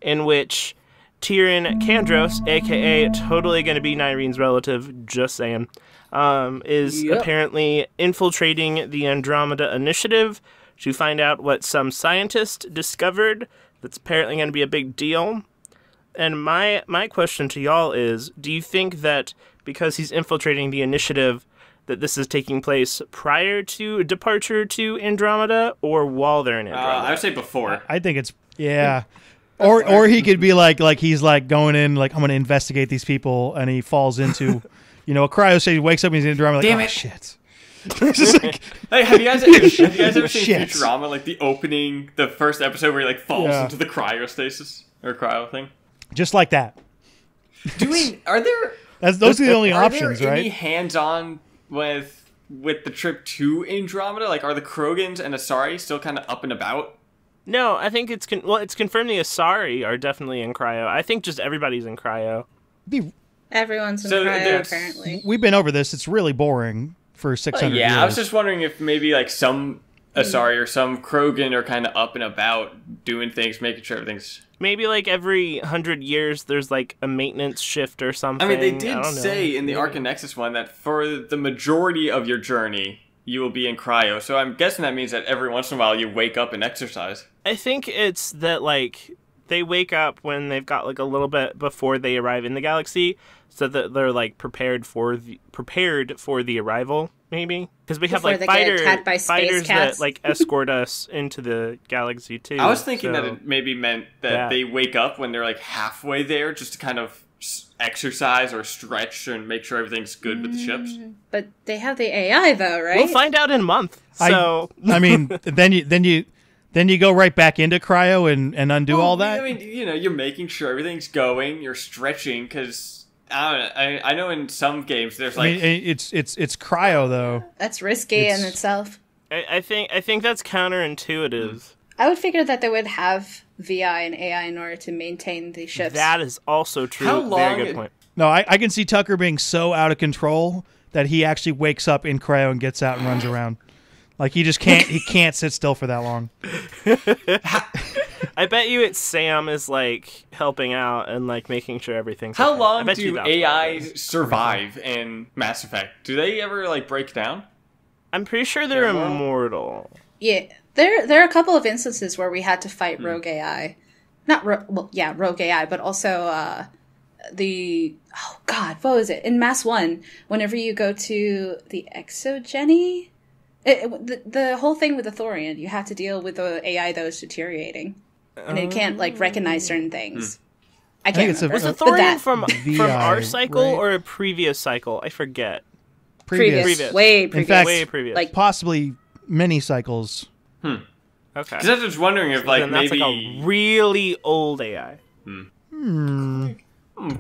in which Tyrion Kandros, aka totally going to be Nyrene's relative, just saying, is apparently infiltrating the Andromeda Initiative to find out what some scientist discovered that's apparently going to be a big deal. And my question to y'all is, do you think that because he's infiltrating the initiative, that this is taking place prior to departure to Andromeda or while they're in Andromeda? I would say before. I think it's or he could be like he's like going in like I'm going to investigate these people, and he falls into a cryo state. He wakes up and he's in Andromeda. Like, Damn oh, it. shit. It's just like, Hey, have you guys ever seen Shit. Futurama? Like the opening, the first episode where he like falls Yeah. into the cryostasis or cryo thing. just like that. Are there? Those are the only Are options, there right? any hands-on with the trip to Andromeda? Like, are the Krogans and Asari still kind of up and about? No, I think it's confirmed the Asari are definitely in cryo. I think just everybody's in cryo. Everyone's in So cryo, there's- apparently. We've been over this. It's really boring for 600 years. Yeah, I was just wondering if maybe like some Asari or some Krogan are kind of up and about doing things, making sure everything's... Maybe like every 100 years there's like a maintenance shift or something. I mean, they I did don't know. say in the Arc and Nexus one that for the majority of your journey, you will be in cryo. So I'm guessing that means that every once in a while you wake up and exercise. I think it's that like they wake up when they've got like a little bit before they arrive in the galaxy, so that they're like prepared for the arrival. Maybe because we have Before like they get attacked by space fighters cats. that like escort us into the galaxy too. I was thinking so- that it maybe meant that Yeah. they wake up when they're like halfway there just to kind of exercise or stretch and make sure everything's good with the ships. But they have the AI, though, right? We'll find out in a month. So I mean, then you go right back into cryo and undo all that. I mean, you're making sure everything's going, you're stretching, because... I know in some games there's I like... mean, it's cryo though. That's risky in itself. I think that's counterintuitive. I would figure that they would have VI and AI in order to maintain the ships. That is also true. How Very long- good point. No, I can see Tucker being so out of control that he actually wakes up in cryo and gets out and runs around. Like he just can't sit still for that long. I bet you it's Sam is like helping out and like making sure everything's How okay. I long bet you do that's what it AI is. survive in Mass Effect? Do they ever like break down? I'm pretty sure they're immortal. Yeah, there are a couple of instances where we had to fight rogue AI. Not rogue AI, but also what was it? In Mass 1, whenever you go to the Exogeny, the whole thing with the Thorian, you have to deal with the AI that was deteriorating. And it can't, like, recognize certain things. I can't it's a- remember. Was the But Thorian that- from VI, our cycle right? or a previous cycle? I forget. previous. Previous. Way previous. fact- Way previous. Like, Possibly many cycles. Okay. Because I was just wondering if, like, Then that's maybe... like a really old AI. I'm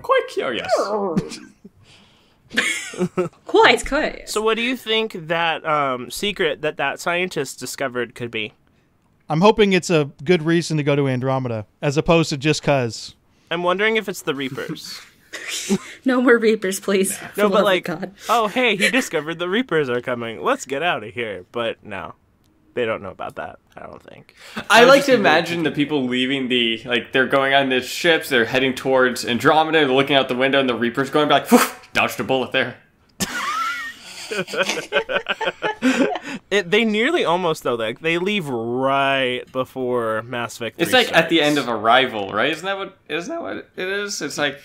quite curious. Quite. So what do you think that secret that scientist discovered could be? I'm hoping it's a good reason to go to Andromeda, as opposed to just cause. I'm wondering if it's the Reapers. No more Reapers, please. No, For but love of like, God. oh, hey, he discovered the Reapers are coming. Let's get out of here. But no, they don't know about that, I don't think. I like to imagine the people leaving the, like, they're going on the ships, they're heading towards Andromeda, they're looking out the window, and the Reaper's going back, whew, dodged a bullet there. They nearly almost, though, like, they leave right before Mass Effect 3 It's like starts. at the end of Arrival, right? Isn't that what it is? It's like...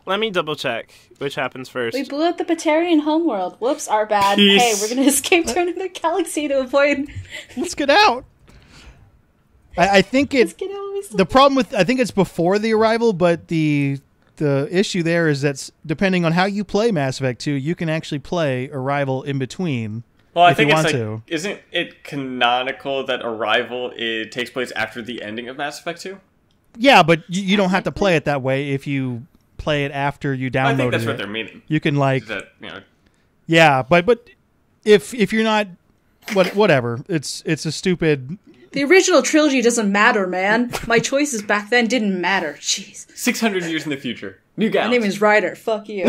Let me double check which happens first. We blew up the Batarian homeworld. Whoops, our bad. Peace. Hey, we're gonna escape to another galaxy to avoid. Let's get out. I think Let's get out. the problem with I think it's before the arrival, but the issue there is that depending on how you play Mass Effect 2, you can actually play Arrival in between. Well, I if you think it's want like, to. isn't it canonical that Arrival takes place after the ending of Mass Effect 2? Yeah, but you don't have to play it that way if you play it after you download it. I think that's what they're meaning. You can like, Is that, you know, yeah, but if you're not, whatever, it's a stupid. The original trilogy doesn't matter, man. My choices back then didn't matter. Jeez. 600 years in the future. New My galaxy. name is Ryder. Fuck you.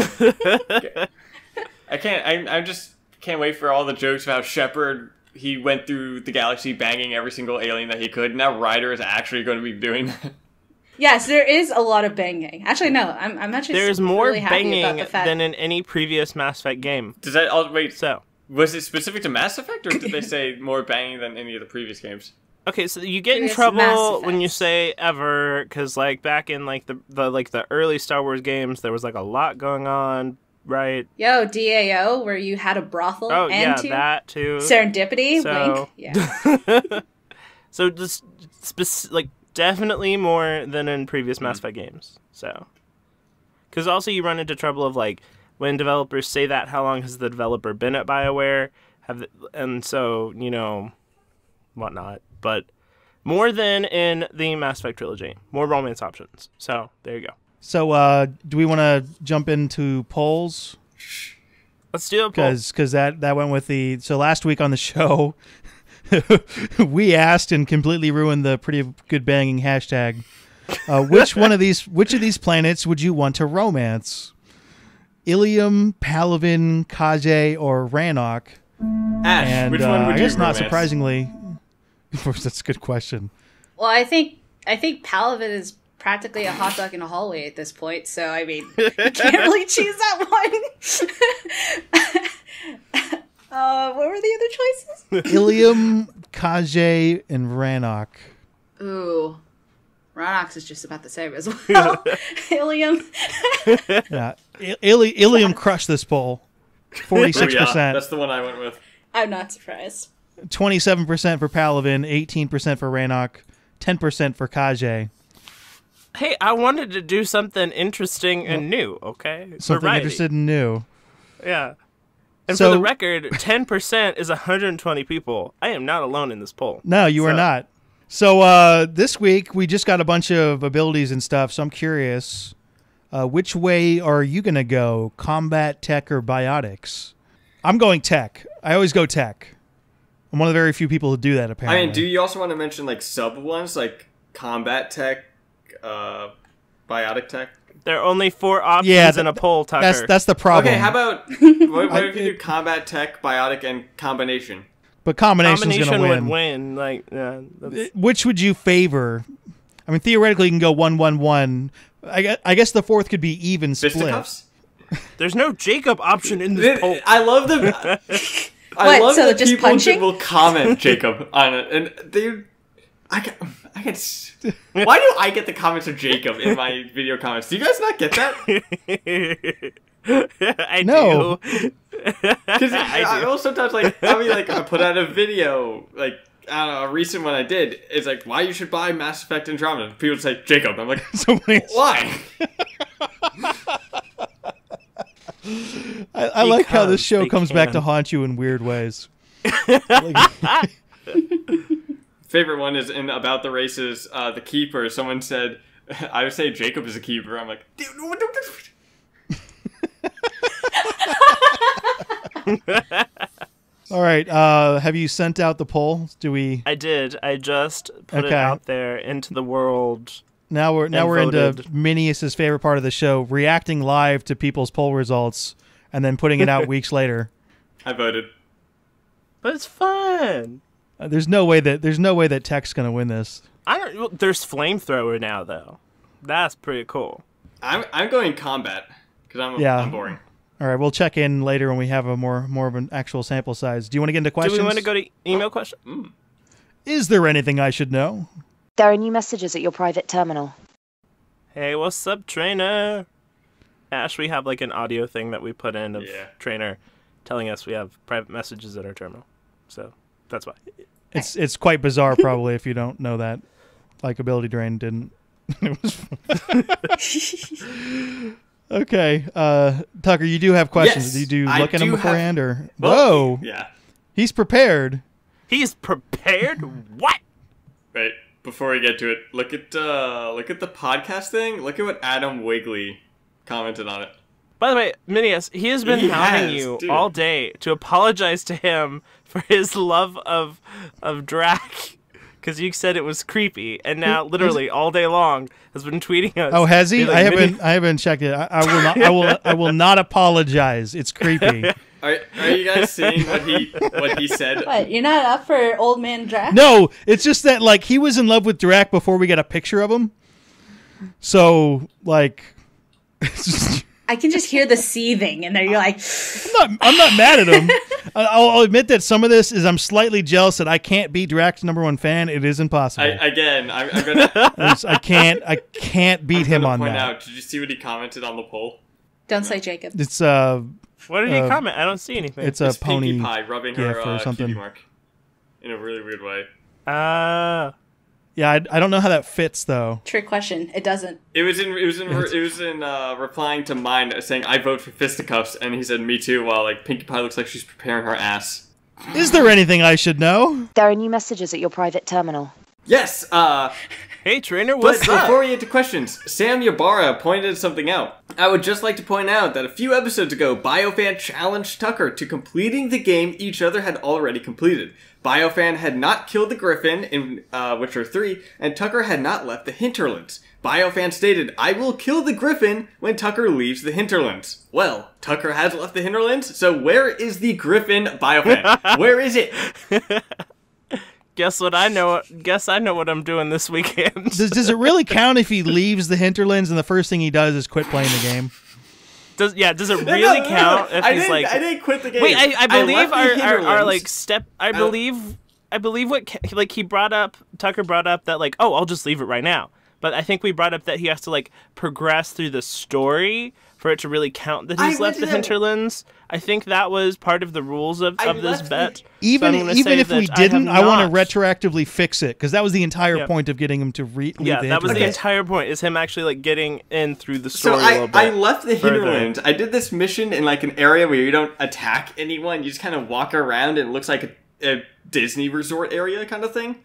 I just can't wait for all the jokes about Shepard. He went through the galaxy banging every single alien that he could. Now Ryder is actually going to be doing that. Yes, there is a lot of banging. Actually, no. I'm actually There's more really happy banging about the fact than in any previous Mass Effect game. Does that all wait? So, Was it specific to Mass Effect, or did they say more banging than any of the previous games? okay, so you get in Previous Mass trouble when you Effects. say ever, because like back in like the early Star Wars games, there was like a lot going on, right? Yo, DAO, where you had a brothel Oh and yeah, two. that too. Serendipity, So- wink. Yeah. So just like definitely more than in previous Mass Effect games. So, because also you run into trouble of like when developers say that, how long has the developer been at BioWare? And so whatnot. But more than in the Mass Effect trilogy, more romance options. So there you go. So do we want to jump into polls? Let's do a poll. Because that went with the so last week on the show. We asked and completely ruined the pretty good banging hashtag. Which of these planets would you want to romance? Ilium, Palaven, Kaje, or Rannoch? Ash, And which one would I you guess not romance? surprisingly, that's a good question. Well, I think Palaven is practically a hot dog in a hallway at this point, so I mean, you can't really choose that one. What were the other choices? Ilium, Kaje, and Rannoch. Ooh, Ronox is just about the same as well. Ilium. Yeah, Ilium crushed this poll. 46%. Oh, yeah, that's the one I went with. I'm not surprised. 27% for Palaven, 18% for Rannoch, 10% for Kaje. Hey, I wanted to do something interesting and new, okay? Something Variety. interested in new. Yeah. And So- for the record, 10% is 120 people. I am not alone in this poll. No, you are So- not. So this week, we just got a bunch of abilities and stuff, so I'm curious. Which way are you going to go? Combat, tech, or biotics? I'm going tech. I always go tech. I'm one of the very few people who do that, apparently. I mean, do you also want to mention like sub ones, like combat tech, biotic tech? There are only 4 options Yeah, in a poll, Tucker. That's the problem. Okay, how about what if you do combat tech, biotic, and combination? But combination's going to Combination win. would win. Like, yeah, that's... Which would you favor? I mean, theoretically, you can go 1-1-1. I guess the fourth could be even split. Fisticuffs? There's no Jacob option in this poll. I love the. I What, love so that just people punching? will comment Jacob on it, and they. I get. Why do I get the comments of Jacob in my video comments? Do you guys not get that? I No. do. Because I will sometimes I put out a video like I don't know, a recent one I did is like why you should buy Mass Effect Andromeda. People say Jacob. I'm like, why? I like how this Because show they comes back to can. haunt you in weird ways. favorite one is in About the Races, the keeper. Someone said, I would say Jacob is a keeper. I'm like, dude, All right. Have you sent out the poll? I did. I just put it out there into the world. Now we're into Minius's favorite part of the show, reacting live to people's poll results and then putting it out weeks later. I voted. But it's fun. There's no way that Tech's gonna win this. There's flamethrower now though. That's pretty cool. I'm going combat because I'm boring. All right, we'll check in later when we have a more of an actual sample size. Do you want to get into questions? Do we want to go to email questions? Is there anything I should know? There are new messages at your private terminal. Hey, what's up, Trainer? Ash, we have like an audio thing that we put in of Trainer telling us we have private messages at our terminal. So that's why. It's quite bizarre, probably, if you don't know that. Like Ability Drain didn't. It was okay. Tucker, you do have questions. Yes, Did you look at them beforehand? Or Well, whoa. Yeah. He's prepared. He's prepared? What? Right. Before we get to it, look at the podcast thing. Look at what Adam Wigley commented on it. By the way, Minius, he has been hounding you all day to apologize to him for his love of Drac, because you said it was creepy, and now literally all day long has been tweeting us. Oh, has he? Like, I haven't checked it. I will not. I will not apologize. It's creepy. Are you guys seeing what he said? What, you're not up for old man Drac? No, it's just that like he was in love with Drac before we got a picture of him. So like, it's just, I can just hear the seething, and then you're like, I'm not mad at him. I'll admit that some of this is I'm slightly jealous that I can't be Drac's #1 fan. It is impossible. I'm gonna. I can't beat him on point that. out. Did you see what he commented on the poll? don't say Jacob. It's what did he comment? I don't see anything. It's a pony Pinkie Pie rubbing gif her or something. cutie mark in a really weird way. Yeah, I don't know how that fits though. Trick question. It doesn't. It was in replying to mine saying I vote for fisticuffs, and he said me too. While like Pinkie Pie looks like she's preparing her ass. Is there anything I should know? There are new messages at your private terminal. Yes. Hey, Trainer, what's But up? before we get to questions, Sam Ybarra pointed something out. I would just like to point out that a few episodes ago, BioFan challenged Tucker to completing the game each other had already completed. BioFan had not killed the Griffin in Witcher 3, and Tucker had not left the hinterlands. BioFan stated, I will kill the Griffin when Tucker leaves the hinterlands. Well, Tucker has left the hinterlands, so where is the Griffin, BioFan? Where is it? Guess I know what I'm doing this weekend. Does it really count if he leaves the hinterlands and the first thing he does is quit playing the game? Does it really count if he's like? I didn't quit the game. Wait, I believe left the our like hinterlands. step. I believe what like he brought up. Tucker brought up that like, oh, I'll just leave it right now. But I think we brought up that he has to like progress through the story for it to really count that he's left the hinterlands. I think that was part of the rules of this bet. Even if we didn't, I want to retroactively fix it because that was the entire point of getting him to leave the hinterlands. That was the entire point, is him actually like getting in through the story So a little bit. I left the hinterlands. I did this mission in like an area where you don't attack anyone. You just kind of walk around and it looks like a Disney resort area kind of thing.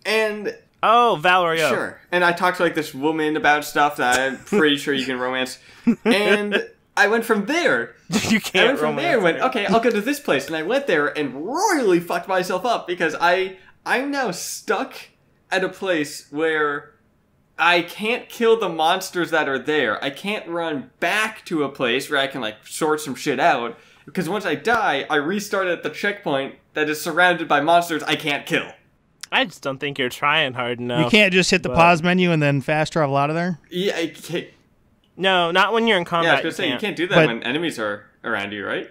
And oh, Valerio. Sure. And I talked to like this woman about stuff that I'm pretty sure you can romance. And I went from there. You can't. I went from there and went, okay, I'll go to this place. And I went there and royally fucked myself up because I'm now stuck at a place where I can't kill the monsters that are there. I can't run back to a place where I can like sort some shit out. Because once I die, I restart at the checkpoint that is surrounded by monsters I can't kill. I just don't think you're trying hard enough. You can't just hit the pause menu and then fast travel out of there? Yeah, I can't. No, not when you're in combat. Yeah, I was gonna say, you can't do that when enemies are around you, right?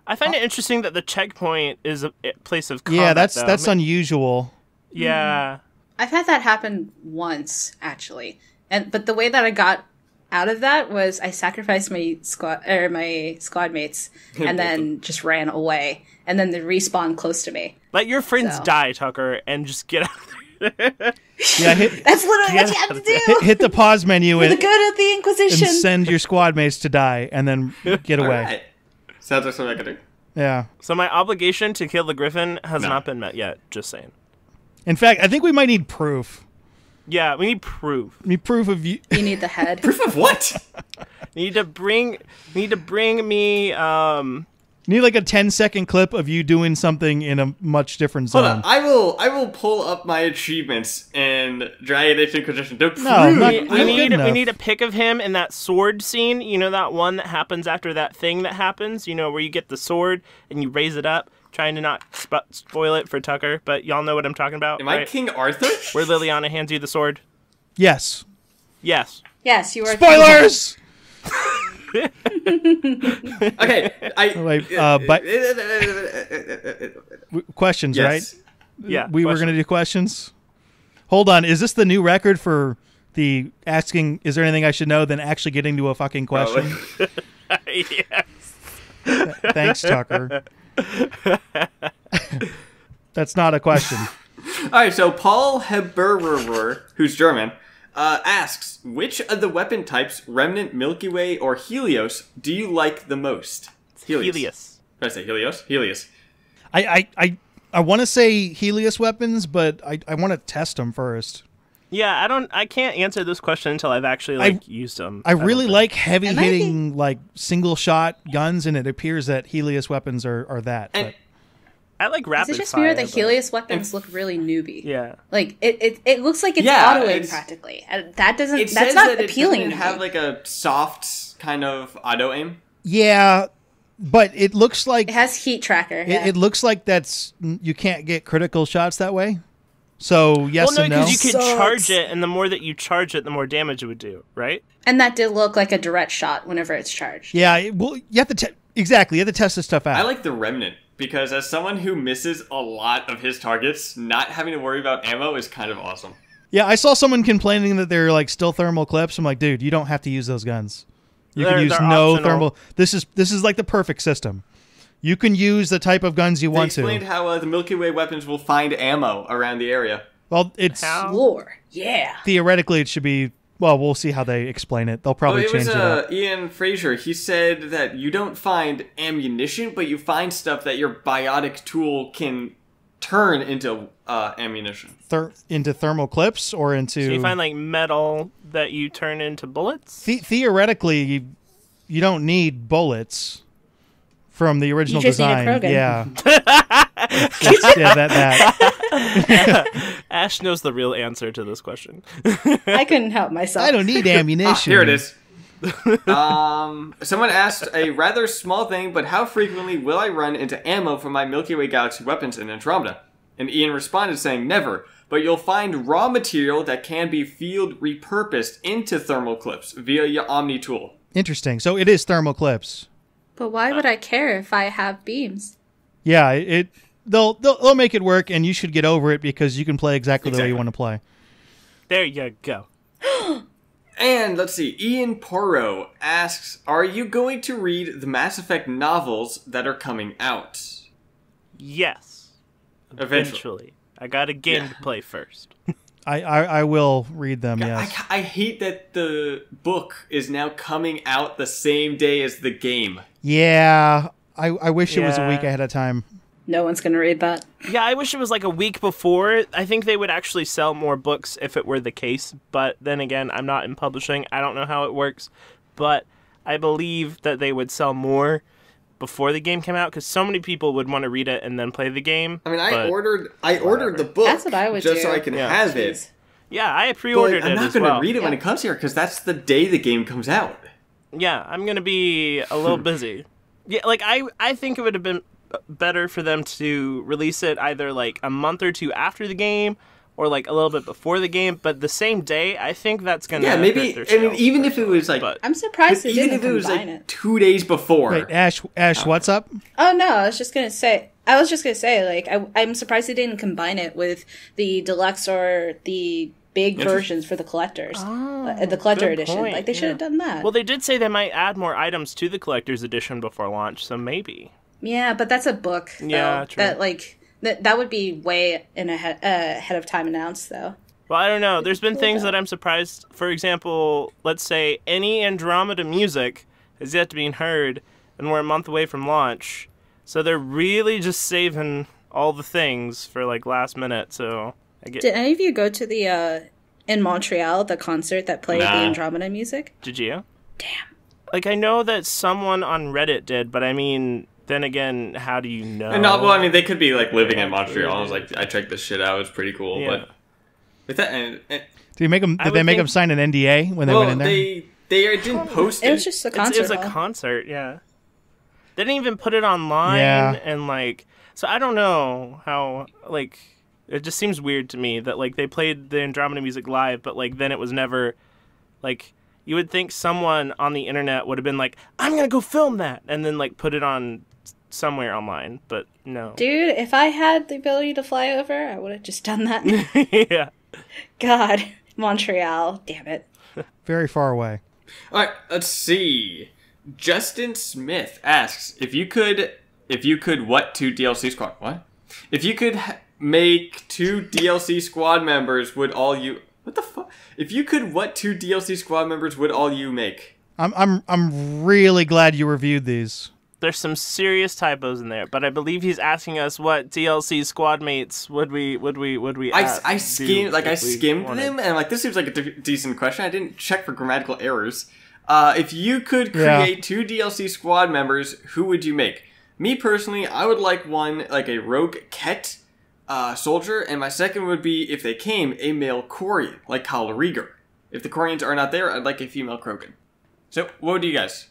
I find it interesting that the checkpoint is a place of combat. Yeah, that's unusual. Yeah. I've had that happen once, actually. But the way that I got out of that was I sacrificed my squad mates and then just ran away. And then they respawn close to me. Let your friends die, Tucker, and just get out of there. Yeah, that's literally what you have to do. Hit the pause menu for the good of the Inquisition. And send your squad mates to die, and then get away. Right. Sounds like something I could do. Yeah. So my obligation to kill the Griffin has not been met yet. Just saying. In fact, I think we might need proof. Yeah, we need proof. We need proof of you. You need the head. Proof of what? You need to bring me Need like a 10-second clip of you doing something in a much different zone. Hold on, I will pull up my achievements in Dragon Age Inquisition to prove. We need a pic of him in that sword scene. You know, that one that happens after that thing that happens. You know, where you get the sword and you raise it up, trying to not spoil it for Tucker. But y'all know what I'm talking about. Am right? I King Arthur? Where Liliana hands you the sword. Yes. Yes. Yes, you are. Spoilers. Okay, questions, yes. right? Yeah. We were going to do questions. Hold on. Is this the new record for the asking, is there anything I should know, than actually getting to a fucking question? Yes. Thanks, Tucker. That's not a question. All right, so Paul Heberer, who's German, asks, which of the weapon types, Remnant, Milky Way, or Helios, do you like the most? Helios. Did I say Helios? Helios. I want to say Helios weapons, but I want to test them first. Yeah, I can't answer this question until I've actually used them. I really like heavy hitting like single shot guns, and it appears that Helios weapons are that. But I like rapid Is it just fire, me or the but- Helios weapons look really newbie? Yeah. Like it looks like it's Yeah, auto aim it's- practically. And that doesn't. It That's says not that appealing. it to doesn't have me. like a soft kind of auto aim. yeah, but it looks like It has heat tracker. Yeah. it looks like you can't get critical shots that way. So yes Well, and no, no. because you could Sucks. charge it, and the more that you charge it, the more damage it would do, right? And that did look like a direct shot whenever it's charged. Yeah, well, you have to exactly. You have to test this stuff out. I like the Remnant because as someone who misses a lot of his targets, not having to worry about ammo is kind of awesome. Yeah, I saw someone complaining that they're like still thermal clips. I'm like, dude, you don't have to use those guns. You can use They're no optional. thermal. This is like the perfect system. You can use the type of guns you They want explained to. how the Milky Way weapons will find ammo around the area. Well, it's How? Lore. Yeah. theoretically it should be. Well, we'll see how they explain it. They'll probably it was change it up. Ian Fraser. He said that you don't find ammunition, but you find stuff that your biotic tool can turn into ammunition. Into thermal clips or into. So you find like metal that you turn into bullets. Theoretically, you don't need bullets from the original just need a design. Krogan. Yeah. Yeah, that. Ashe knows the real answer to this question. I couldn't help myself. I don't need ammunition. Here it is. Someone asked a rather small thing, but how frequently will I run into ammo from my Milky Way galaxy weapons in Andromeda? And Ian responded saying, never, but you'll find raw material that can be field repurposed into thermal clips via your Omni tool. Interesting. So it is thermal clips. But why would I care if I have beams? Yeah, they'll make it work, and you should get over it because you can play exactly the way you want to play. There you go. And let's see, Ian Porro asks, are you going to read the Mass Effect novels that are coming out? Yes. Eventually. I got a game to play first. I will read them, yes. I hate that the book is now coming out the same day as the game. Yeah, I wish it was a Yeah. week ahead of time. No one's gonna read that. Yeah, I wish it was like a week before. I think they would actually sell more books if it were the case. But then again, I'm not in publishing. I don't know how it works. But I believe that they would sell more before the game came out because so many people would want to read it and then play the game. I mean, but I ordered the book That's what I would just do. so I can Yeah. have it. Yeah, I But pre-ordered I'm it not as going to well. read it when it comes here because that's the day the game comes out. Yeah, I'm going to be a little busy. Yeah, like I think it would have been better for them to release it either like a month or two after the game or like a little bit before the game, but the same day, I think that's going to Yeah, maybe. hurt their I mean, sales even if it was like, but I'm surprised they even didn't if it was combine like it. 2 days before. Wait, Ash, what's up? Oh no, I was just gonna say, like, I'm surprised they didn't combine it with the deluxe or the big versions for the collectors, the collector good edition. point, Like they should have done that. well, they did say they might add more items to the collector's edition before launch, so maybe. Yeah, but that's a book. Though, Yeah, true. That like that would be way ahead of time announced though. Well, I don't know. There's been things that I'm surprised. For example, let's say any Andromeda music has yet to be heard, and we're a month away from launch. So they're really just saving all the things for like last minute. So I get. Did any of you go to the in Montreal the concert that played the Andromeda music? Did you? Damn. Like, I know that someone on Reddit did, but I mean, then again, how do you know? And well, I mean, they could be like living in Montreal. I was like, I checked this shit out. It was pretty cool. Yeah. But with that, Did they make them sign an NDA when they went in there? They didn't post it. It was just a concert. It was a concert, yeah. They didn't even put it online, and like, so I don't know how, like, it just seems weird to me that like they played the Andromeda music live, but like then it was never, like, you would think someone on the internet would have been like, I'm gonna go film that, and then like put it on somewhere online, but no. Dude, if I had the ability to fly over, I would have just done that. Yeah. God, Montreal, damn it. Very far away. All right, let's see. Justin Smith asks if you could what two DLC squad what? If you could make two DLC squad members, would all you what the fuck? If you could, what two DLC squad members would all you make? I'm really glad you reviewed these. There's some serious typos in there, but I believe he's asking us what DLC squad mates would we I skimmed them, and I'm like, this seems like a decent question. I didn't check for grammatical errors. If you could create two DLC squad members, who would you make? Me personally, I would like one like a rogue Ket soldier, and my second would be, if they came, a male Quarian, like Kyle Rieger. If the Quarians are not there, I'd like a female Krogan. So, what do you guys?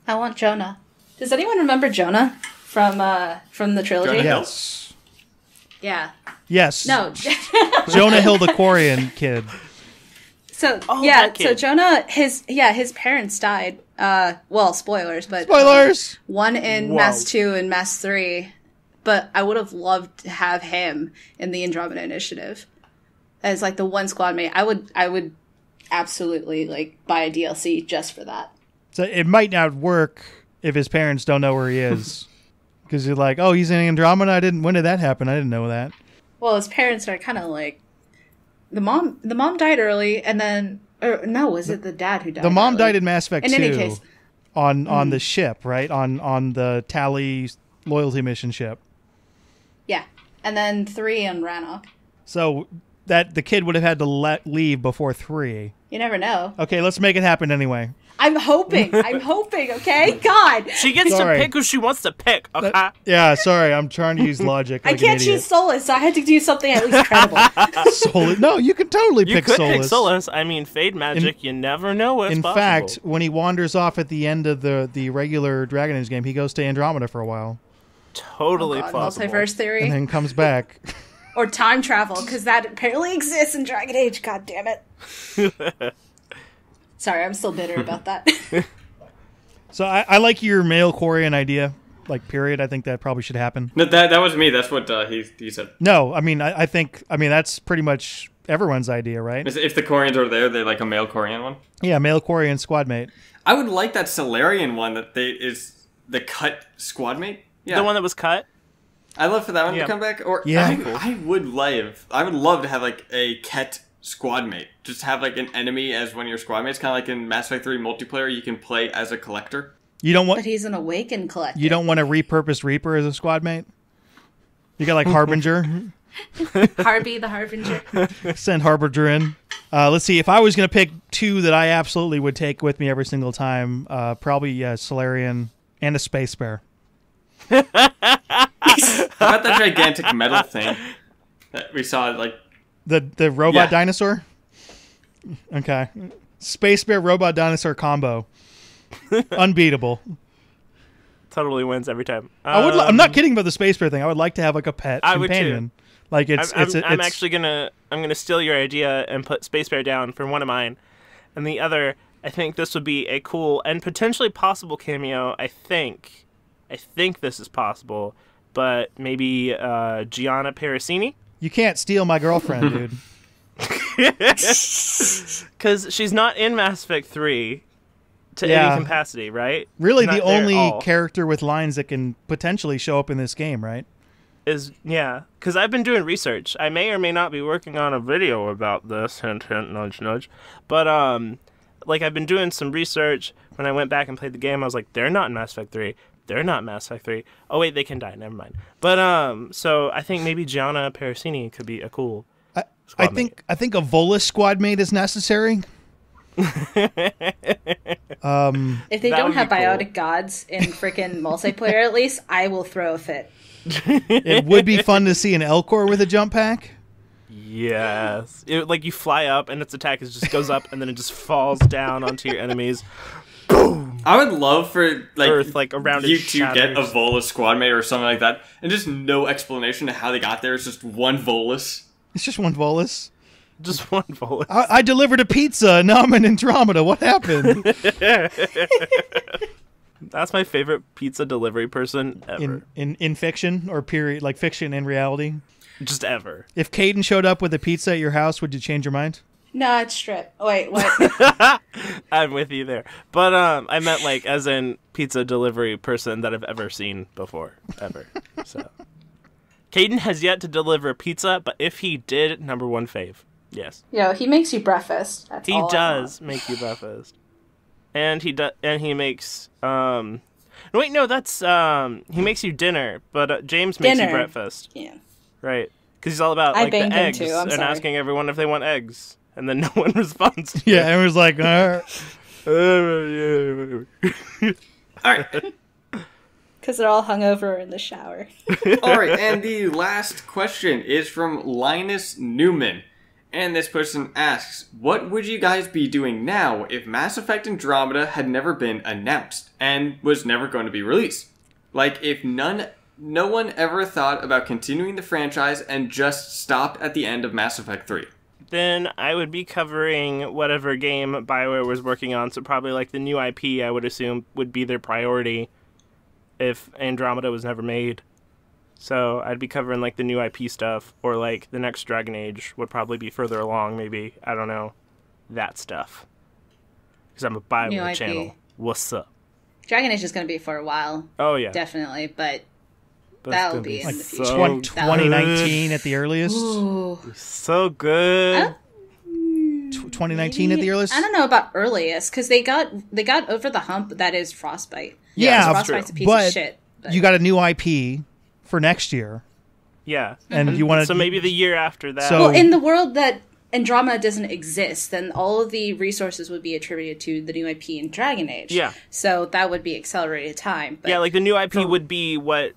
I want Jonah. Does anyone remember Jonah from the trilogy? Jonah Hill? Yes. Yeah. Yes. No. Jonah Hill, the Quarian kid. So that kid. so Jonah, his parents died. Well, spoilers, but Spoilers. One in Whoa. Mass 2 and Mass 3. But I would have loved to have him in the Andromeda Initiative as like the one squad mate. I would absolutely like buy a DLC just for that. So it might not work if his parents don't know where he is, because you're like, oh, he's in Andromeda. When did that happen? I didn't know that. Well, his parents are kind of like the mom died early, and then was it the dad who died? The mom early? died in Mass Effect 2. In any case, on the ship, right? On the Tally loyalty mission ship. yeah, and then 3 on Rannoch. So that the kid would have had to leave before 3. You never know. Okay, let's make it happen anyway. I'm hoping. Okay, God. She gets Sorry. to pick who she wants to pick. Okay. Yeah, sorry, I'm trying to use logic. I like can't an choose Solus, so I had to do something at least credible. Solus. No, you can totally You pick could Solus. pick Solus. I mean, Fade Magic, you never know what's In possible. fact, when he wanders off at the end of the regular Dragon Age game, he goes to Andromeda for a while totally God, possible. multiverse theory. and then comes back. Or time travel, because that apparently exists in Dragon Age. God damn it. Sorry, I'm still bitter about that. So I like your male Quarian idea, like, period. I think that probably should happen. No, that was me. That's what he said. No, I mean, I think that's pretty much everyone's idea, right? If the Quarians are there, they're like a male Quarian one. Yeah, male Quarian squad mate. I would like that Solarian one that is the cut squad mate. Yeah, The one that was cut? I'd love for that one Yeah. to come back. Or Yeah. I would love to have like a Ket squad mate. Just have like an enemy as one of your squad mates, kind of like in Mass Effect 3 multiplayer. You can play as a collector. You don't But want he's an awakened collector. a repurposed Reaper as a squad mate? You got like Harbinger? Harvey the Harbinger. Send Harbinger in. Let's see. If I was going to pick two that I absolutely would take with me every single time, probably Solarian and a Space Bear. How about that gigantic metal thing that we saw? Like The robot dinosaur? Okay. Space Bear robot dinosaur combo. Unbeatable. Totally wins every time. I'm not kidding about the Space Bear thing. I would like to have like a pet I would companion. too. Like I'm actually gonna steal your idea and put Space Bear down for one of mine, and the other. I think this would be a cool and potentially possible cameo. I think this is possible, but maybe Gianna Parasini. You can't steal my girlfriend, dude. Because she's not in Mass Effect 3 to any capacity, right? Really, Not the there at only all. character with lines that can potentially show up in this game, right? Because I've been doing research. I may or may not be working on a video about this. Hint, hint, nudge, nudge. But like I've been doing some research. When I went back and played the game, I was like, they're not in Mass Effect 3. They're not Mass Effect 3. Oh wait, they can die. Never mind. But so I think maybe Gianna Parasini could be a cool I think a Volus squad mate is necessary. If they That don't would have be cool. biotic gods in freaking multiplayer, at least I will throw a fit. It would be fun to see an Elcor with a jump pack. Yes. Like you fly up and its attack just goes up and then it just falls down onto your enemies. I would love for Earth, like, around you it to get a shatters. Volus squad mate or something like that, and just no explanation to how they got there. It's just one Volus. It's just one Volus. Just one bullet. I delivered a pizza, and now I'm in Andromeda. What happened? That's my favorite pizza delivery person ever. in fiction or period, like fiction and reality? Just ever. If Caden showed up with a pizza at your house, would you change your mind? No, it's strip. Wait, what? I'm with you there. But I meant like as in pizza delivery person that I've ever seen before. Ever. So Caden has yet to deliver pizza, but if he did, number one fave. Yes. Yo, he makes you breakfast. That's He all I does make you breakfast. And he makes wait, no, that's he makes you dinner, but James makes you Dinner. breakfast. want. Yeah. Right. Cuz he's all about I like the banged him eggs too, I'm and sorry. asking everyone if they want eggs. And then no one responds. To Yeah, and it was like, All right. Because they're all hungover in the shower. All right, and the last question is from Linus Newman. And this person asks, what would you guys be doing now if Mass Effect Andromeda had never been announced and was never going to be released? Like, if no one ever thought about continuing the franchise and just stopped at the end of Mass Effect 3. Then I would be covering whatever game BioWare was working on, so probably like the new IP I would assume would be their priority if Andromeda was never made. So I'd be covering like the new IP stuff, or like the next Dragon Age would probably be further along, maybe. I don't know. That stuff. Because I'm a New BioWare IP. channel. What's up? Dragon Age is going to be for a while, Oh yeah. definitely, but But it's that'll gonna be in the so future. 2019 at the earliest. Ooh. So good. 2019 at the earliest. I don't know about earliest, because they got over the hump that is Frostbite. Yeah, So that's Frostbite's a piece but of shit. But you got a new IP for next year, Yeah. and you want to. So maybe the year after that. So- well, in the world that Andromeda doesn't exist, then all of the resources would be attributed to the new IP in Dragon Age. Yeah. So that would be accelerated time. But yeah, like the new IP would be what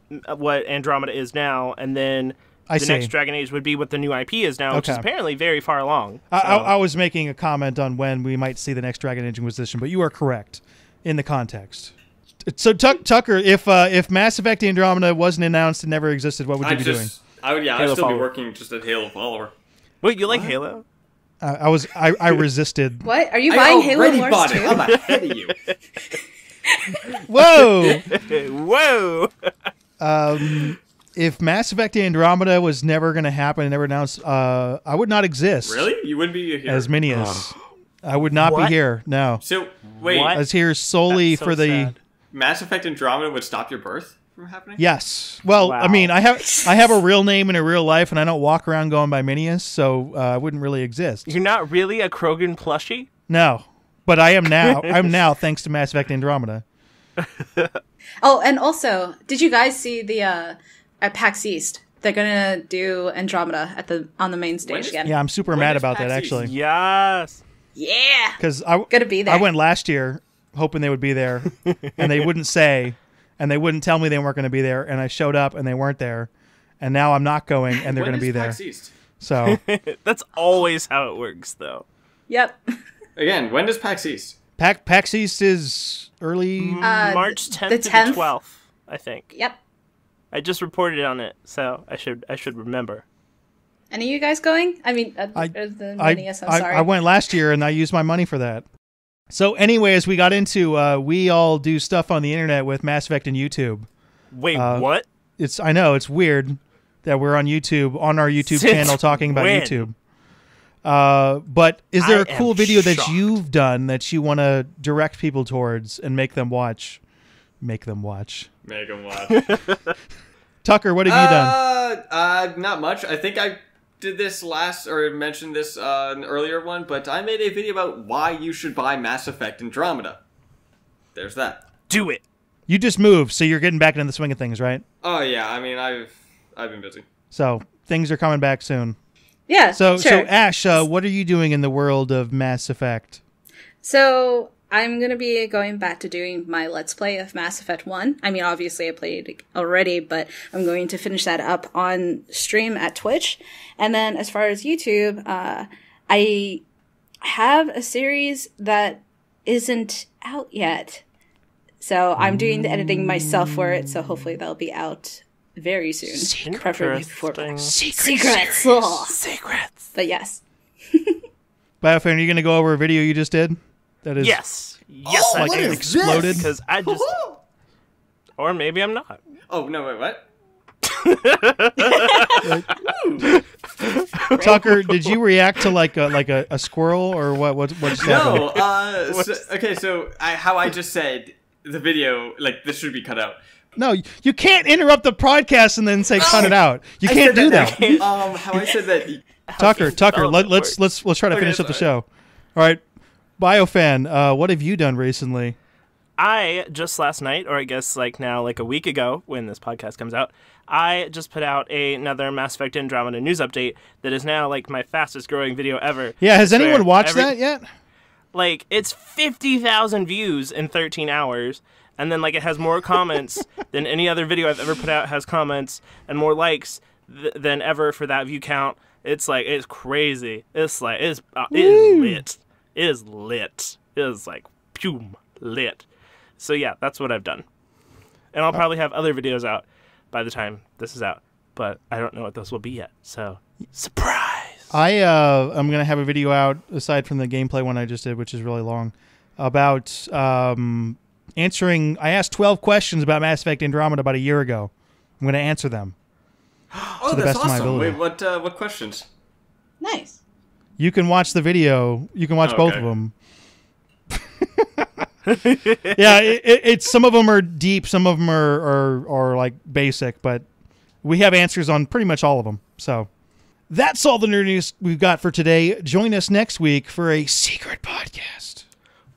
Andromeda is now, and then I the see. next Dragon Age would be what the new IP is now, which is Okay. apparently very far along. I was making a comment on when we might see the next Dragon Age Inquisition, but you are correct in the context. So Tucker, if Mass Effect Andromeda wasn't announced and never existed, what would you be doing? I'd Halo still be follower. working just at Halo follower. Wait, you like Halo? I resisted. what? Are you buying Halo already Wars bought it. too? I'm ahead of you. Whoa! Whoa! If Mass Effect Andromeda was never going to happen and never announced, I would not exist. Really? You wouldn't be here? As Minius. I would not What? be here. No. So, wait, What? I was here solely That's so for the. sad. Mass Effect Andromeda would stop your birth from happening? Yes. Well, Wow. I mean, I have a real name in a real life, and I don't walk around going by Minius, so I wouldn't really exist. You're not really a Krogan plushie? No, but I am now. I'm now thanks to Mass Effect Andromeda. Oh, and also, did you guys see the at PAX East? They're gonna do Andromeda on the main stage is- again. Yeah, I'm super When mad is about that PAX East? actually, Yes. Yeah. because I Gonna be there. I went last year hoping they would be there, and they wouldn't say, and they wouldn't tell me they weren't going to be there, and I showed up and they weren't there, and now I'm not going, and they're When going to is be there. PAX East? So That's always how it works, though. Yep. Again, when does PAX East? PAX East is early. March 10th the to 10th? the 12th, I think. Yep. I just reported on it, so I should remember. Any of you guys going? I mean, the Minius, I'm sorry. I went last year and I used my money for that. So, anyways, we got into we all do stuff on the internet with Mass Effect and YouTube. Wait, what? I know it's weird that we're on YouTube on our YouTube Since channel talking about when? YouTube. But is there a I cool am video that shocked. you've done that you want to direct people towards and make them watch? Make them watch. Make 'em watch. Tucker, what have you done? Not much. I think I did this mentioned this an earlier one, but I made a video about why you should buy Mass Effect Andromeda. There's that. Do it. You just moved, so you're getting back into the swing of things, right? Oh yeah, I mean I've been busy. So things are coming back soon. Yeah. So sure. Ash, what are you doing in the world of Mass Effect? So I'm going to be going back to doing my Let's Play of Mass Effect 1. I mean, obviously I played it already, but I'm going to finish that up on stream at Twitch. And then as far as YouTube, I have a series that isn't out yet. So I'm doing the editing myself for it, so hopefully that'll be out very soon. Preferably before Secrets. Secrets. But yes. BioFan, are you going to go over a video you just did? That is Yes, Oh, I what do. is exploded. this? Because I just, or maybe I'm not. Oh no! Wait, what? Tucker, did you react to like a squirrel or what just happened? No. So how I just said the video, like this should be cut out. No, you can't interrupt the podcast and then say cut it out. You can't do that. How I said that. Tucker, spell that let's try to Okay, finish up the sorry. show. All right, BioFan, what have you done recently? I just last night, or I guess like now, like a week ago when this podcast comes out, I just put out another Mass Effect Andromeda news update that is now like my fastest growing video ever. Yeah, has I swear, anyone watched that yet? Like, it's 50,000 views in 13 hours, and then like it has more comments than any other video I've ever put out has comments, and more likes than ever for that view count. It's like, it's crazy. It's like, it is lit. It is lit. It is like, pum, lit. So yeah, that's what I've done. And I'll probably have other videos out by the time this is out, but I don't know what those will be yet. So, surprise! I'm gonna have a video out aside from the gameplay one I just did, which is really long, about answering. I asked 12 questions about Mass Effect Andromeda about a year ago. I'm gonna answer them. Oh, the that's best of my awesome. ability. Wait, what questions? Nice. You can watch the video. You can watch both Okay. of them. Yeah, it's some of them are deep, some of them are like basic, but we have answers on pretty much all of them. So that's all the nerd news we've got for today. Join us next week for a secret podcast.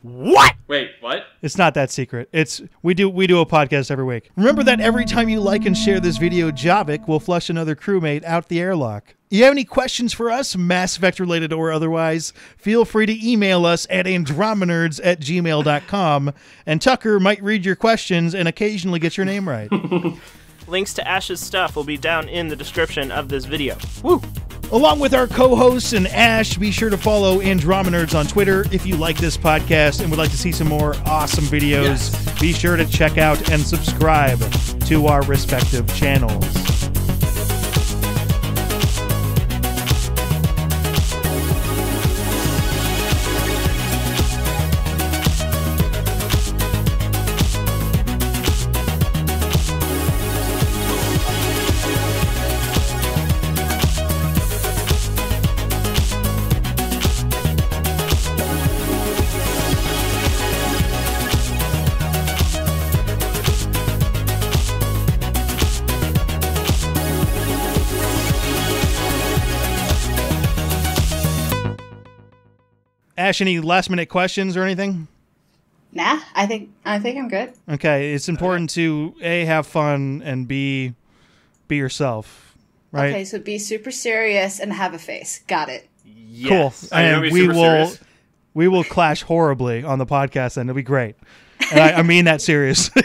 What? Wait, what? It's not that secret. It's we do a podcast every week. Remember that every time you like and share this video, Javik will flush another crewmate out the airlock. You have any questions for us, Mass Effect related or otherwise, feel free to email us at andromenerds@gmail.com, and Tucker might read your questions and occasionally get your name right. Links to Ash's stuff will be down in the description of this video. Woo! Along with our co-hosts and Ash, be sure to follow Andromenerds on Twitter. If you like this podcast and would like to see some more awesome videos, be sure to check out and subscribe to our respective channels. Ash, any last-minute questions or anything? Nah, I think I'm good. Okay, it's important to A, have fun, and B, be yourself, right? Okay, so be super serious and have a face. Got it. Yes. Cool. Are you gonna And be super serious? we will clash horribly on the podcast, and it'll be great. And I mean that seriously.